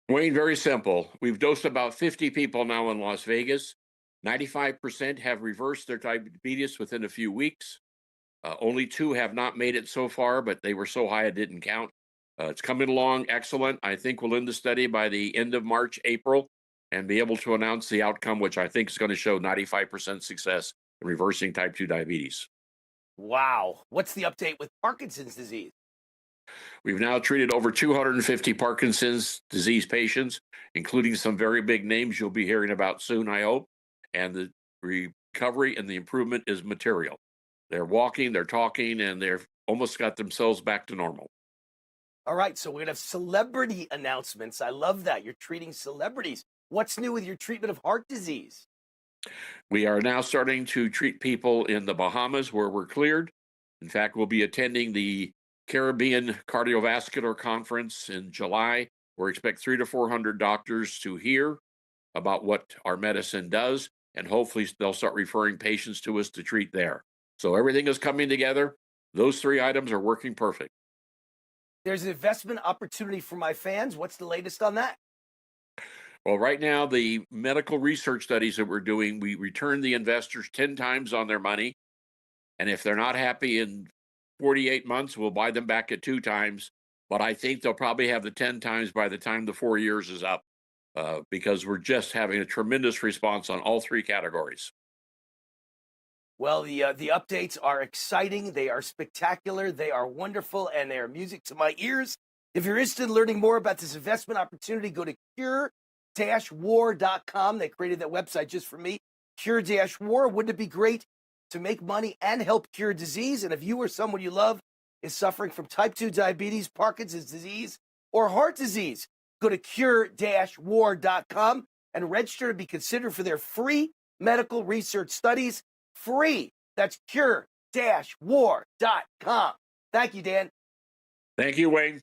Wayne, very simple. We've dosed about 50 people now in Las Vegas. 95% have reversed their diabetes within a few weeks. Only 2 have not made it so far, but they were so high it didn't count. It's coming along excellent. I think we'll end the study by the end of March, April, and be able to announce the outcome, which I think is going to show 95% success in reversing type 2 diabetes. Wow. What's the update with Parkinson's disease? We've now treated over 250 Parkinson's disease patients, including some very big names you'll be hearing about soon, I hope. And the recovery and the improvement is material. They're walking, they're talking, and they've almost got themselves back to normal. All right, so we're going to have celebrity announcements. I love that. You're treating celebrities. What's new with your treatment of heart disease? We are now starting to treat people in the Bahamas where we're cleared. In fact, we'll be attending the Caribbean Cardiovascular Conference in July. We expect 300 to 400 doctors to hear about what our medicine does, and hopefully they'll start referring patients to us to treat there. So everything is coming together. Those 3 items are working perfect. There's an investment opportunity for my fans. What's the latest on that? Well, right now, the medical research studies that we're doing, we return the investors 10 times on their money. And if they're not happy in 48 months, we'll buy them back at 2 times. But I think they'll probably have the 10 times by the time the 4 years is up, because we're just having a tremendous response on all 3 categories. Well, the updates are exciting. They are spectacular. They are wonderful, and they are music to my ears. If you're interested in learning more about this investment opportunity, go to cure-war.com. They created that website just for me. Cure-war. Wouldn't it be great to make money and help cure disease? And if you or someone you love is suffering from type 2 diabetes, Parkinson's disease, or heart disease, go to cure-war.com and register to be considered for their free medical research studies. Free. That's cure-war.com. Thank you, Dan. Thank you, Wayne.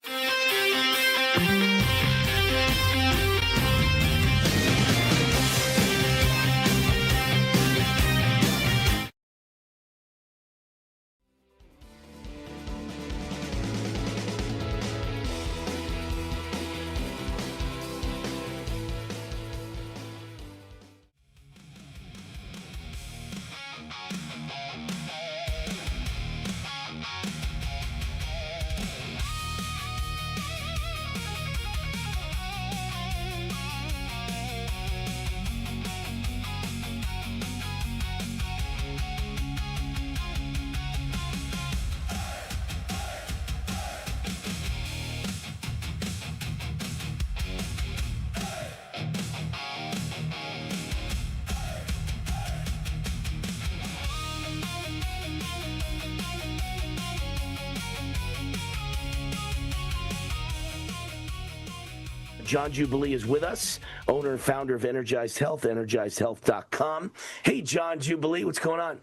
John Jubilee is with us, owner and founder of Energized Health, energizedhealth.com. Hey, John Jubilee, what's going on?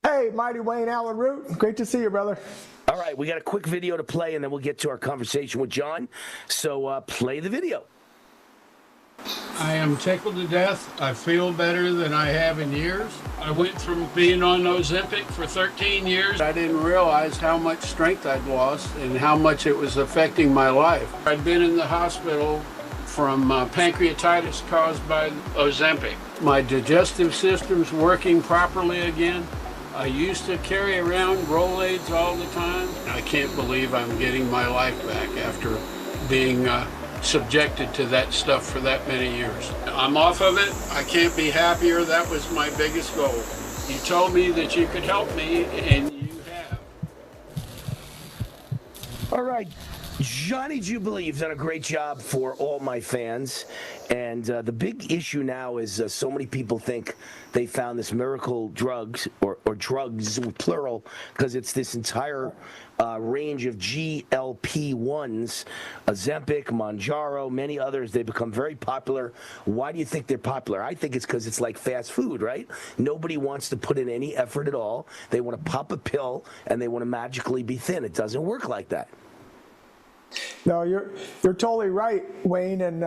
Hey, Mighty Wayne, Allyn Root. Great to see you, brother. All right, we got a quick video to play, and then we'll get to our conversation with John. So play the video. I am tickled to death. I feel better than I have in years. I went from being on Ozempic for 13 years. I didn't realize how much strength I'd lost and how much it was affecting my life. I'd been in the hospital from pancreatitis caused by Ozempic. My digestive system's working properly again. I used to carry around Rolaids all the time. I can't believe I'm getting my life back after being subjected to that stuff for that many years. I'm off of it. I can't be happier. That was my biggest goal. You told me that you could help me, and you have. All right. Johnny Jubilee, you've done a great job for all my fans. And the big issue now is so many people think they found this miracle drugs, or drugs, plural, because it's this entire range of GLP-1s, Ozempic, Mounjaro, many others. They become very popular. Why do you think they're popular? I think it's because it's like fast food, right? Nobody wants to put in any effort at all. They want to pop a pill, and they want to magically be thin. It doesn't work like that. No, you're totally right, Wayne, and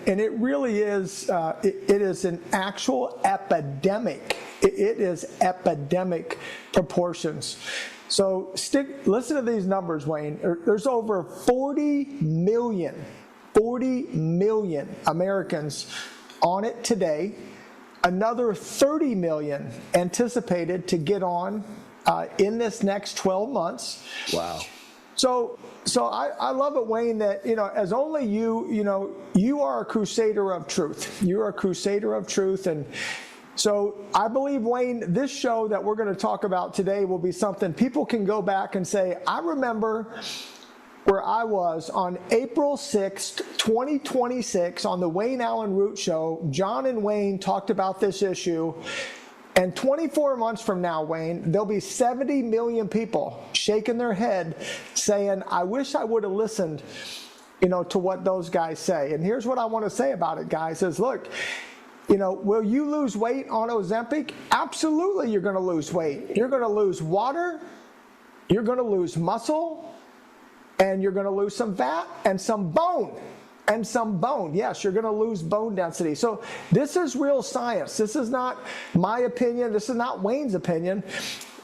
it really is. It is an actual epidemic. It is epidemic proportions. So listen to these numbers, Wayne. There's over 40 million Americans on it today. Another 30 million anticipated to get on in this next 12 months. Wow. So I love it, Wayne, that, as only you are a crusader of truth. You're a crusader of truth. And so I believe, Wayne, this show that we're going to talk about today will be something people can go back and say, I remember where I was on April 6th, 2026 on the Wayne Allyn Root Show. John and Wayne talked about this issue. And 24 months from now, Wayne, there'll be 70 million people shaking their head saying, I wish I would have listened, to what those guys say. And here's what I want to say about it, guys, is look, will you lose weight on Ozempic? Absolutely, you're going to lose weight. You're going to lose water. You're going to lose muscle. And you're going to lose some fat and some bone. And some bone. Yes, you're going to lose bone density. So this is real science. This is not my opinion. This is not Wayne's opinion.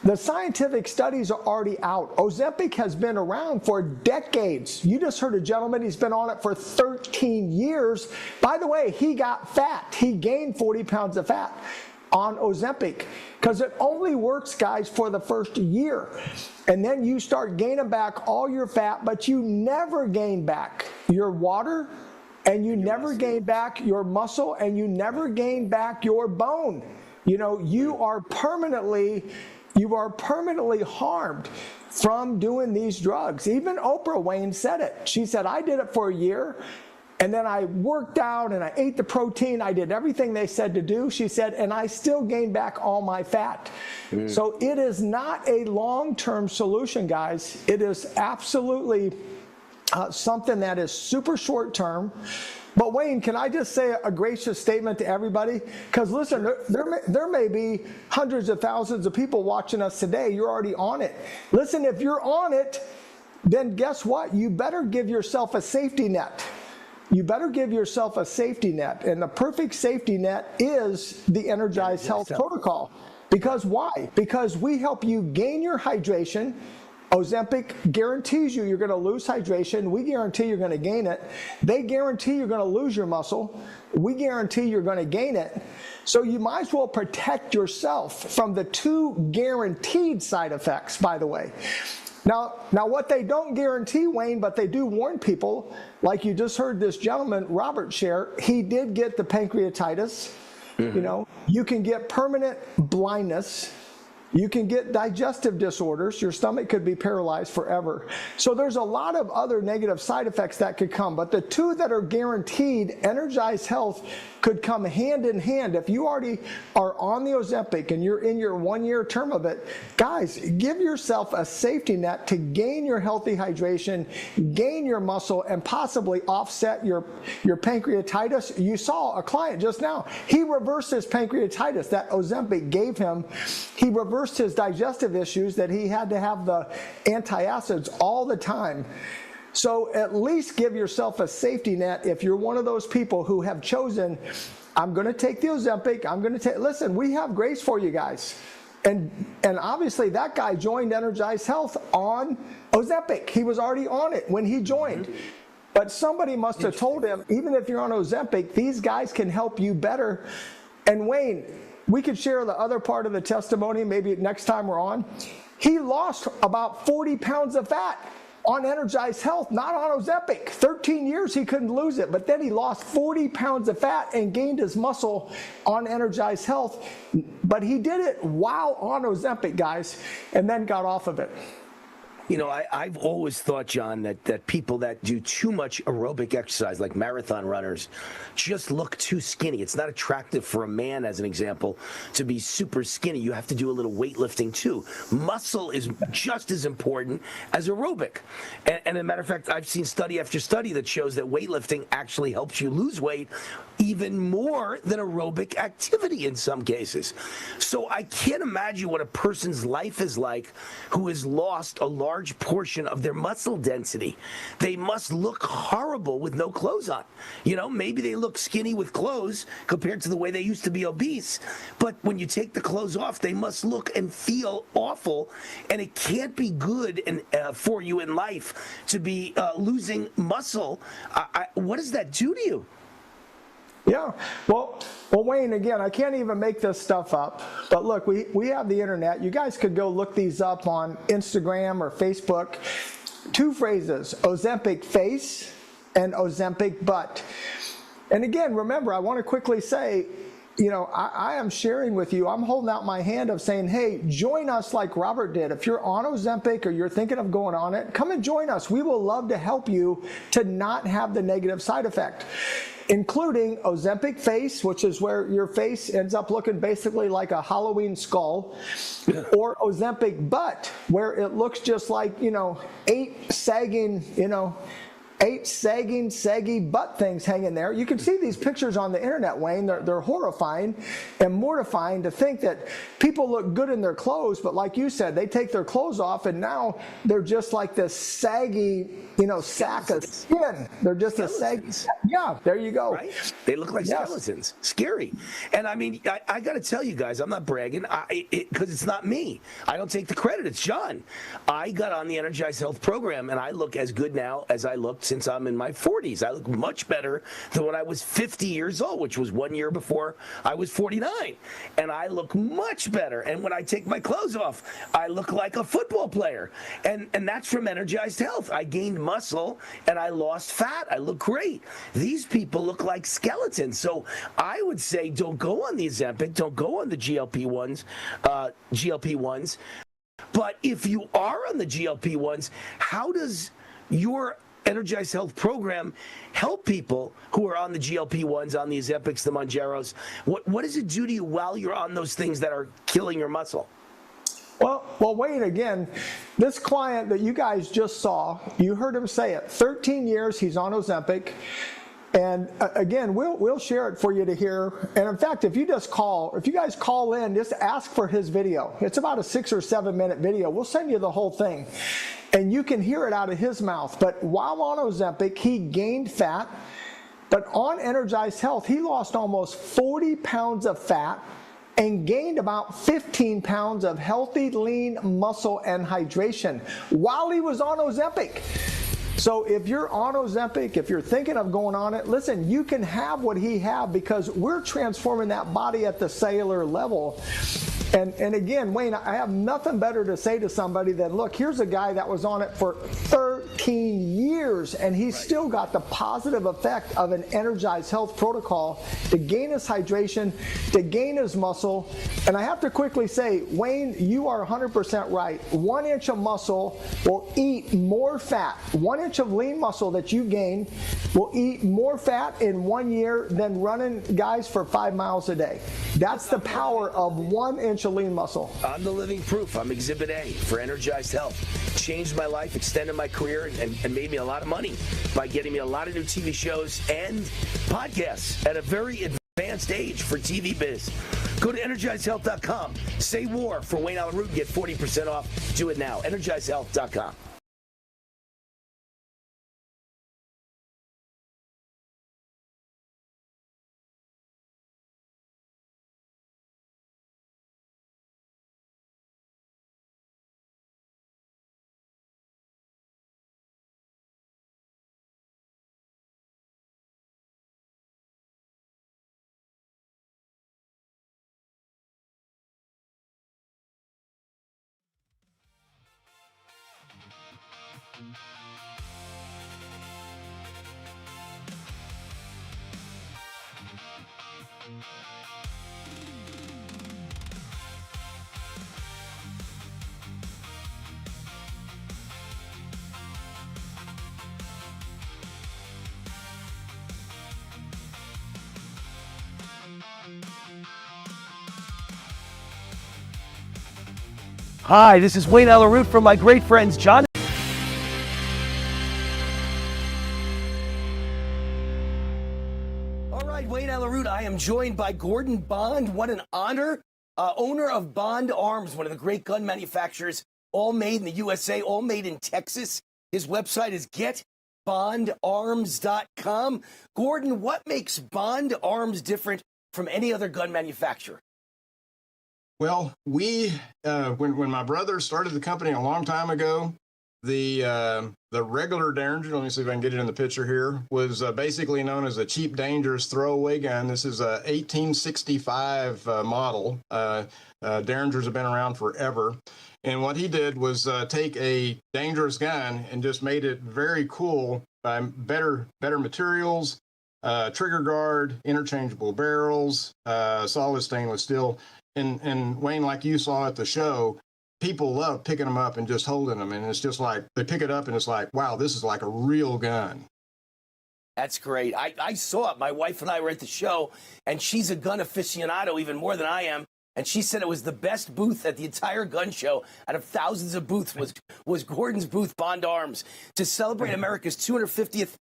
The scientific studies are already out. Ozempic has been around for decades. You just heard a gentleman, he's been on it for 13 years. By the way, he got fat. He gained 40 pounds of fat on Ozempic because it only works, guys, for the first year. And then you start gaining back all your fat, but you never gain back your water, and you never gain back your muscle, and you never gain back your bone. You are permanently harmed from doing these drugs. Even Oprah, Wayne, said it. She said, I did it for a year, and then I worked out and I ate the protein. I did everything they said to do, she said, and I still gained back all my fat. So it is not a long-term solution, guys. It is absolutely something that is super short-term. But Wayne, can I just say a gracious statement to everybody? Because listen, there may be hundreds of thousands of people watching us today. You're already on it. Listen, if you're on it, then guess what? You better give yourself a safety net. You better give yourself a safety net. And the perfect safety net is the Energize Health Protocol. Because why? Because we help you gain your hydration. Ozempic guarantees you're going to lose hydration. We guarantee you're going to gain it. They guarantee you're going to lose your muscle. We guarantee you're going to gain it. So you might as well protect yourself from the two guaranteed side effects, by the way. Now what they don't guarantee, Wayne, but they do warn people, like you just heard this gentleman, Robert, share, he did get the pancreatitis. You can get permanent blindness. You can get digestive disorders. Your stomach could be paralyzed forever. So there's a lot of other negative side effects that could come. But the two that are guaranteed, Energize Health, could come hand in hand. If you already are on the Ozempic and you're in your 1 year term of it, guys, give yourself a safety net to gain your healthy hydration, gain your muscle, and possibly offset your pancreatitis. You saw a client just now. He reversed his pancreatitis that Ozempic gave him. He reversed his digestive issues that he had to have the antacids all the time. So at least give yourself a safety net if you're one of those people who have chosen, I'm going to take the Ozempic, listen, we have grace for you guys. And obviously that guy joined Energize Health on Ozempic. He was already on it when he joined. But somebody must have told him, even if you're on Ozempic, these guys can help you better. And Wayne, we could share the other part of the testimony maybe next time we're on. He lost about 40 pounds of fat on Energize Health, not on Ozempic. 13 years he couldn't lose it, but then he lost 40 pounds of fat and gained his muscle on Energize Health. But he did it while on Ozempic, guys, and then got off of it. I've always thought, John, that people that do too much aerobic exercise, like marathon runners, just look too skinny. It's not attractive for a man, as an example, to be super skinny. You have to do a little weightlifting, too. Muscle is just as important as aerobic. And as a matter of fact, I've seen study after study that shows that weightlifting actually helps you lose weight even more than aerobic activity in some cases. So I can't imagine what a person's life is like who has lost a large large portion of their muscle density. They must look horrible with no clothes on. Maybe they look skinny with clothes compared to the way they used to be obese, but when you take the clothes off, they must look and feel awful, and it can't be good for you in life to be losing muscle. What does that do to you? Yeah. Well, Wayne, again, I can't even make this stuff up. But look, we have the internet. You guys could go look these up on Instagram or Facebook. 2 phrases, Ozempic face and Ozempic butt. And again, remember, I want to quickly say, I am sharing with you, I'm holding out my hand of saying, hey, join us like Robert did. If you're on Ozempic or you're thinking of going on it, come and join us. We will love to help you to not have the negative side effect, including Ozempic face, which is where your face ends up looking basically like a Halloween skull, or Ozempic butt, where it looks just like, 8 saggy butt things hanging there. You can see these pictures on the internet, Wayne. They're horrifying and mortifying to think that people look good in their clothes, but like you said, they take their clothes off and now they're just like this saggy, sack of skin. They're just a saggy. Yeah, there you go. Right? They look like skeletons. Scary. And I got to tell you guys, I'm not bragging because it's not me. I don't take the credit. It's John. I got on the Energized Health program and I look as good now as I looked since I'm in my 40s. I look much better than when I was 50 years old, which was 1 year before I was 49. And I look much better. And when I take my clothes off, I look like a football player. And that's from Energized Health. I gained muscle and I lost fat. I look great. These people look like skeletons. So I would say don't go on the Ozempic, don't go on the GLP-1s. But if you are on the GLP-1s, how does your Energized Health program help people who are on the GLP-1s, on the Ozempics, the Mounjaros? What does it do to you while you're on those things that are killing your muscle? Well, Wayne, again, this client that you guys just saw, you heard him say it, 13 years he's on Ozempic. And again, we'll share it for you to hear. And in fact, if you guys call in, just ask for his video. It's about a 6 or 7 minute video. We'll send you the whole thing. And you can hear it out of his mouth. But while on Ozempic, he gained fat. But on Energized Health, he lost almost 40 pounds of fat and gained about 15 pounds of healthy, lean muscle and hydration while he was on Ozempic. So if you're on Ozempic, if you're thinking of going on it, listen, you can have what he had because we're transforming that body at the cellular level. And again, Wayne, I have nothing better to say to somebody than, look, here's a guy that was on it for 13 years, and he's still got the positive effect of an Energized Health protocol to gain his hydration, to gain his muscle. And I have to quickly say, Wayne, you are 100% right. 1 inch of muscle will eat more fat. 1 inch of lean muscle that you gain will eat more fat in 1 year than running guys for 5 miles a day. That's the power of 1 inch of lean muscle. I'm the living proof. I'm Exhibit A for Energized Health. Changed my life, extended my career, and made me a lot of money by getting me a lot of new TV shows and podcasts at a very advanced age for TV biz. Go to EnergizedHealth.com. Say war for Wayne Allyn Root. Get 40% off. Do it now. EnergizedHealth.com. Hi, this is Wayne Allyn Root from my great friends John. All right, Wayne Allyn Root. I am joined by Gordon Bond. What an honor. Owner of Bond Arms, one of the great gun manufacturers all made in the USA, all made in Texas. His website is getbondarms.com. Gordon, what makes Bond Arms different from any other gun manufacturer? Well, we when my brother started the company a long time ago, the regular Derringer, let me see if I can get it in the picture here, was basically known as a cheap, dangerous throwaway gun. This is a 1865 model. Derringers have been around forever. And what he did was take a dangerous gun and just made it very cool by better materials, trigger guard, interchangeable barrels, solid stainless steel. And Wayne, like you saw at the show, people love picking them up and just holding them. And it's just like, they pick it up and it's like, wow, this is like a real gun. That's great. I saw it. My wife and I were at the show, and she's a gun aficionado even more than I am. And she said it was the best booth at the entire gun show. Out of thousands of booths was Gordon's booth, Bond Arms. To celebrate America's 250th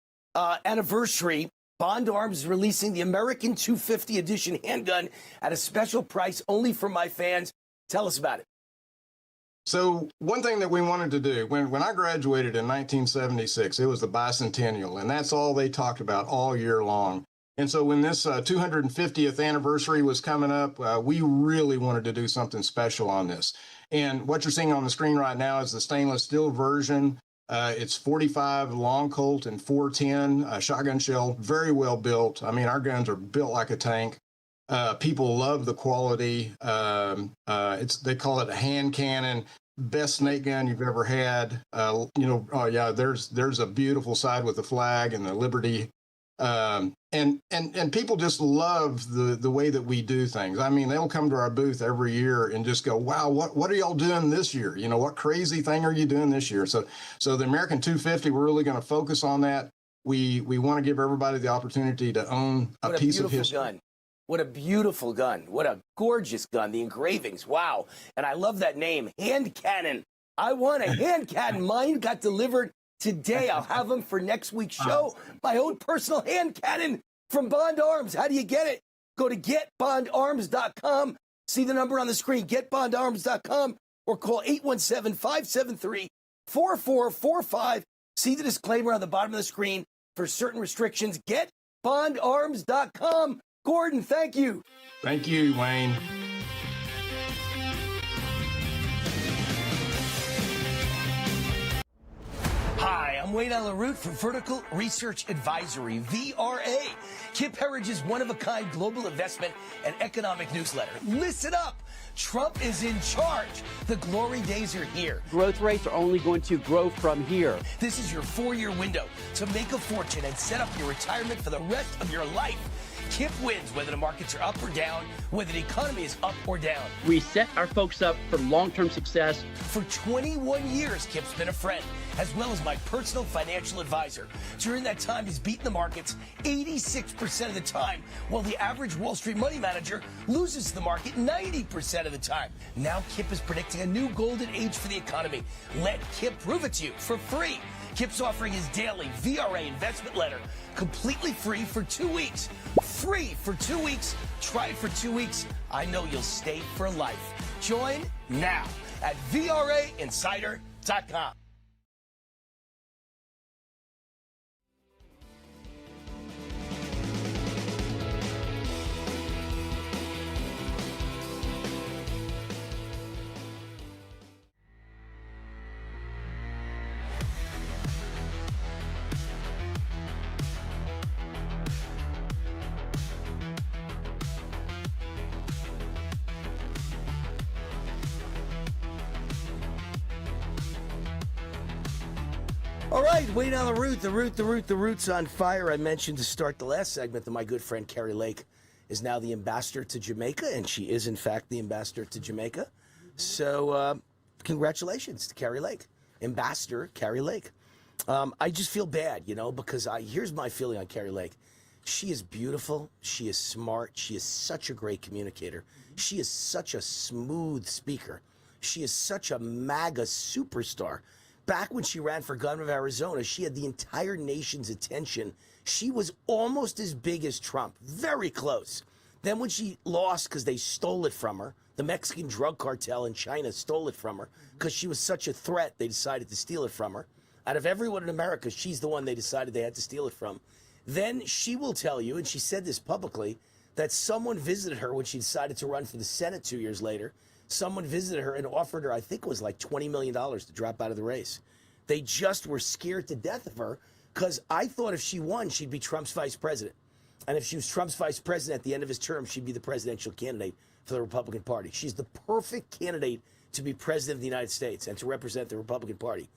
anniversary, Bond Arms is releasing the American 250 edition handgun at a special price only for my fans. Tell us about it. So one thing that we wanted to do, when I graduated in 1976, it was the bicentennial, and that's all they talked about all year long. And so when this 250th anniversary was coming up, we really wanted to do something special on this. And what you're seeing on the screen right now is the stainless steel version. It's 45 long Colt and 410 shotgun shell, very well built. I mean, our guns are built like a tank. People love the quality. They call it a hand cannon, best snake gun you've ever had. Oh yeah, there's a beautiful side with the flag and the Liberty. And people just love the way that we do things. I mean, they'll come to our booth every year and just go, wow, what are y'all doing this year? You know, what crazy thing are you doing this year? So the American 250, we're really going to focus on that. We want to give everybody the opportunity to own a piece of history. Gun. What a beautiful gun. What a gorgeous gun. The engravings. Wow. And I love that name, hand cannon. I want a hand cannon. Mine got delivered today. I'll have them for next week's show. My own personal hand cannon from Bond Arms. How do you get it? Go to getbondarms.com. See the number on the screen, getbondarms.com, or call 817-573-4445. See the disclaimer on the bottom of the screen for certain restrictions. Getbondarms.com. Gordon, thank you. Thank you, Wayne. Hi, I'm Wayne Allyn from Vertical Research Advisory, VRA, Kip Herridge's one-of-a-kind global investment and economic newsletter. Listen up. Trump is in charge. The glory days are here. Growth rates are only going to grow from here. This is your 4-year window to make a fortune and set up your retirement for the rest of your life. Kip wins whether the markets are up or down, whether the economy is up or down. We set our folks up for long-term success. For 21 years, Kip's been a friend, as well as my personal financial advisor. During that time, he's beaten the markets 86% of the time, while the average Wall Street money manager loses to the market 90% of the time. Now Kip is predicting a new golden age for the economy. Let Kip prove it to you for free. Kip's offering his daily VRA investment letter completely free for 2 weeks. Free for 2 weeks. Try it for 2 weeks. I know you'll stay for life. Join now at VRAinsider.com. All right, Wayne on the root, the root's on fire. I mentioned to start the last segment that my good friend Carrie Lake is now the ambassador to Jamaica, and she is, in fact, the ambassador to Jamaica. So congratulations to Carrie Lake, Ambassador Carrie Lake. I just feel bad, because here's my feeling on Carrie Lake. She is beautiful. She is smart. She is such a great communicator. She is such a smooth speaker. She is such a MAGA superstar. Back when she ran for governor of Arizona, she had the entire nation's attention. She was almost as big as Trump, very close. Then when she lost because they stole it from her, the Mexican drug cartel in China stole it from her because she was such a threat, they decided to steal it from her. Out of everyone in America, she's the one they decided they had to steal it from. Then she will tell you, and she said this publicly, that someone visited her when she decided to run for the Senate 2 years later. Someone visited her and offered her, I think it was like $20 million to drop out of the race. They just were scared to death of her because I thought if she won, she'd be Trump's vice president. And if she was Trump's vice president at the end of his term, she'd be the presidential candidate for the Republican Party. She's the perfect candidate to be president of the United States and to represent the Republican Party.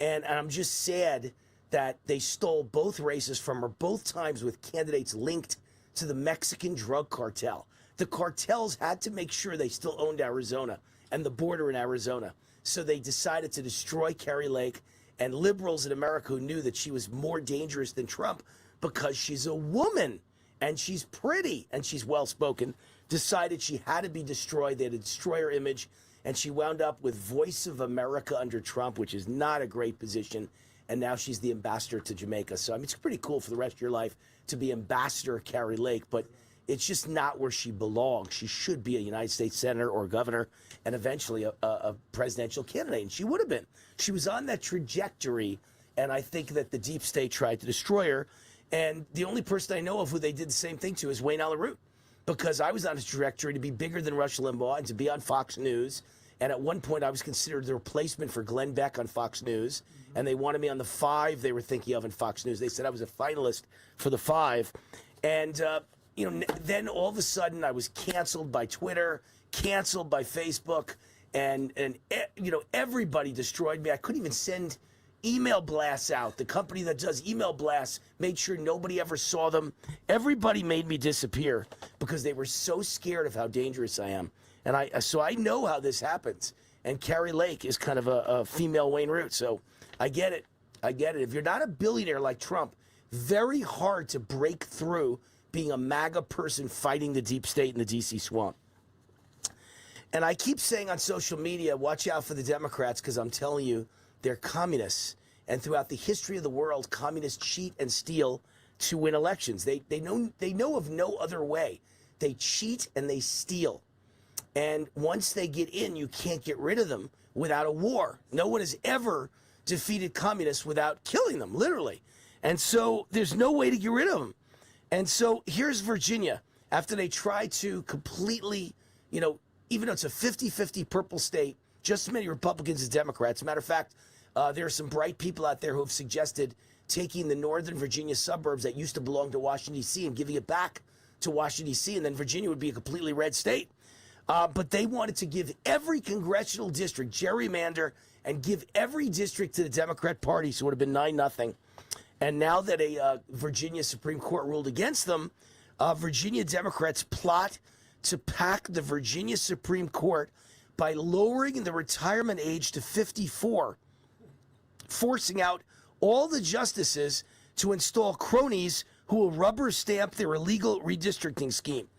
And I'm just sad that they stole both races from her, both times with candidates linked to the Mexican drug cartel. The cartels had to make sure they still owned Arizona and the border in Arizona. So they decided to destroy Kari Lake, and liberals in America who knew that she was more dangerous than Trump because she's a woman and she's pretty and she's well-spoken, decided she had to be destroyed. They had to destroy her image, and she wound up with Voice of America under Trump, which is not a great position. And now she's the ambassador to Jamaica. So, I mean, it's pretty cool for the rest of your life to be ambassador of Kari Lake, but it's just not where she belongs. She should be a United States senator or governor and eventually a presidential candidate. And she would have been. She was on that trajectory, and I think that the deep state tried to destroy her. And the only person I know of who they did the same thing to is Wayne Allyn, because I was on a trajectory to be bigger than Rush Limbaugh and to be on Fox News. And at one point, I was considered the replacement for Glenn Beck on Fox News. And they wanted me on the 5 they were thinking of in Fox News. They said I was a finalist for the 5. And, then all of a sudden I was canceled by Twitter, canceled by Facebook. And everybody destroyed me. I couldn't even send email blasts out. The company that does email blasts made sure nobody ever saw them. Everybody made me disappear because they were so scared of how dangerous I am. And so I know how this happens. And Kari Lake is kind of a female Wayne Root. So I get it. If you're not a billionaire like Trump, very hard to break through being a MAGA person fighting the deep state in the D.C. swamp. And I keep saying on social media, watch out for the Democrats, because I'm telling you, they're communists. And throughout the history of the world, communists cheat and steal to win elections. They know of no other way. They cheat and they steal. And once they get in, you can't get rid of them without a war. No one has ever defeated communists without killing them, literally. And so there's no way to get rid of them. And so here's Virginia. After they try to completely, even though it's a 50-50 purple state, just as many Republicans as Democrats. As a matter of fact, there are some bright people out there who have suggested taking the northern Virginia suburbs that used to belong to Washington, D.C. and giving it back to Washington, D.C., and then Virginia would be a completely red state. But they wanted to give every congressional district gerrymander and give every district to the Democrat Party, so it would have been 9-0. And now that a Virginia Supreme Court ruled against them, Virginia Democrats plot to pack the Virginia Supreme Court by lowering the retirement age to 54, forcing out all the justices to install cronies who will rubber stamp their illegal redistricting scheme.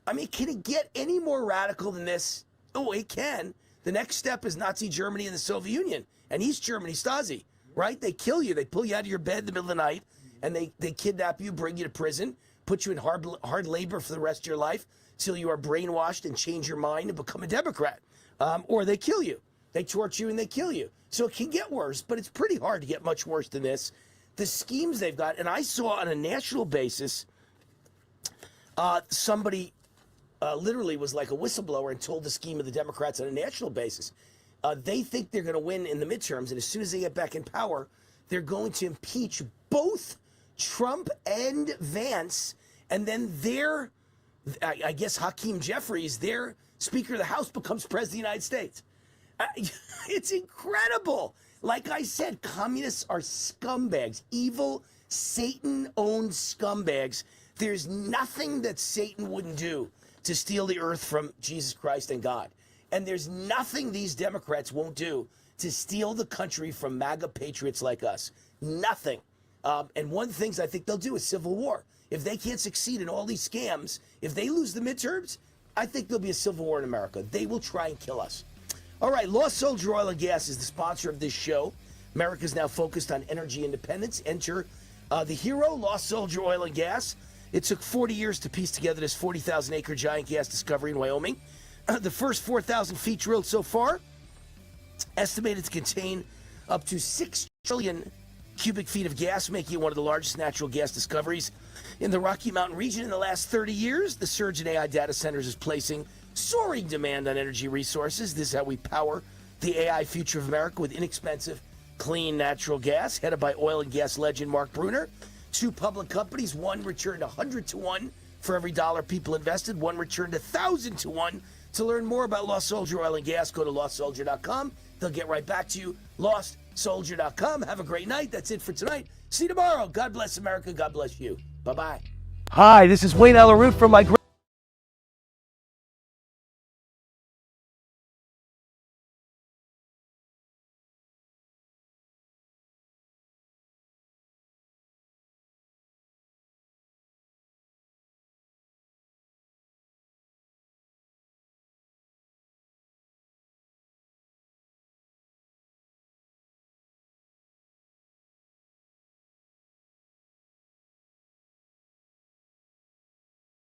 I mean, can it get any more radical than this? Oh, it can. The next step is Nazi Germany and the Soviet Union and East Germany, Stasi, right? They kill you. They pull you out of your bed in the middle of the night, and they kidnap you, bring you to prison, put you in hard labor for the rest of your life till you are brainwashed and change your mind and become a Democrat. Or they kill you. They torture you and they kill you. So it can get worse, but it's pretty hard to get much worse than this. The schemes they've got, and I saw on a national basis, somebody literally was like a whistleblower and told the scheme of the Democrats on a national basis. They think they're going to win in the midterms, and as soon as they get back in power, they're going to impeach both Trump and Vance, and then I guess Hakeem Jeffries, their Speaker of the House, becomes President of the United States. It's incredible. Like I said, communists are scumbags, evil, Satan-owned scumbags. There's nothing that Satan wouldn't do to steal the earth from Jesus Christ and God. And there's nothing these Democrats won't do to steal the country from MAGA patriots like us. Nothing. And one of the things I think they'll do is civil war. If they can't succeed in all these scams, if they lose the midterms, I think there'll be a civil war in America. They will try and kill us. All right, Lost Soldier Oil and Gas is the sponsor of this show. America's now focused on energy independence. Enter the hero, Lost Soldier Oil and Gas. It took 40 years to piece together this 40,000-acre giant gas discovery in Wyoming. The first 4,000 feet drilled so far, estimated to contain up to 6 trillion cubic feet of gas, making it one of the largest natural gas discoveries in the Rocky Mountain region in the last 30 years. The surge in AI data centers is placing soaring demand on energy resources. This is how we power the AI future of America with inexpensive, clean natural gas, headed by oil and gas legend Mark Bruner. 2 public companies, one returned 100 to 1 for every dollar people invested, one returned 1,000 to 1. To learn more about Lost Soldier Oil and Gas, go to lostsoldier.com. They'll get right back to you. lostsoldier.com. Have a great night. That's it for tonight. See you tomorrow. God bless America. God bless you. Bye-bye. Hi, this is Wayne Allyn from my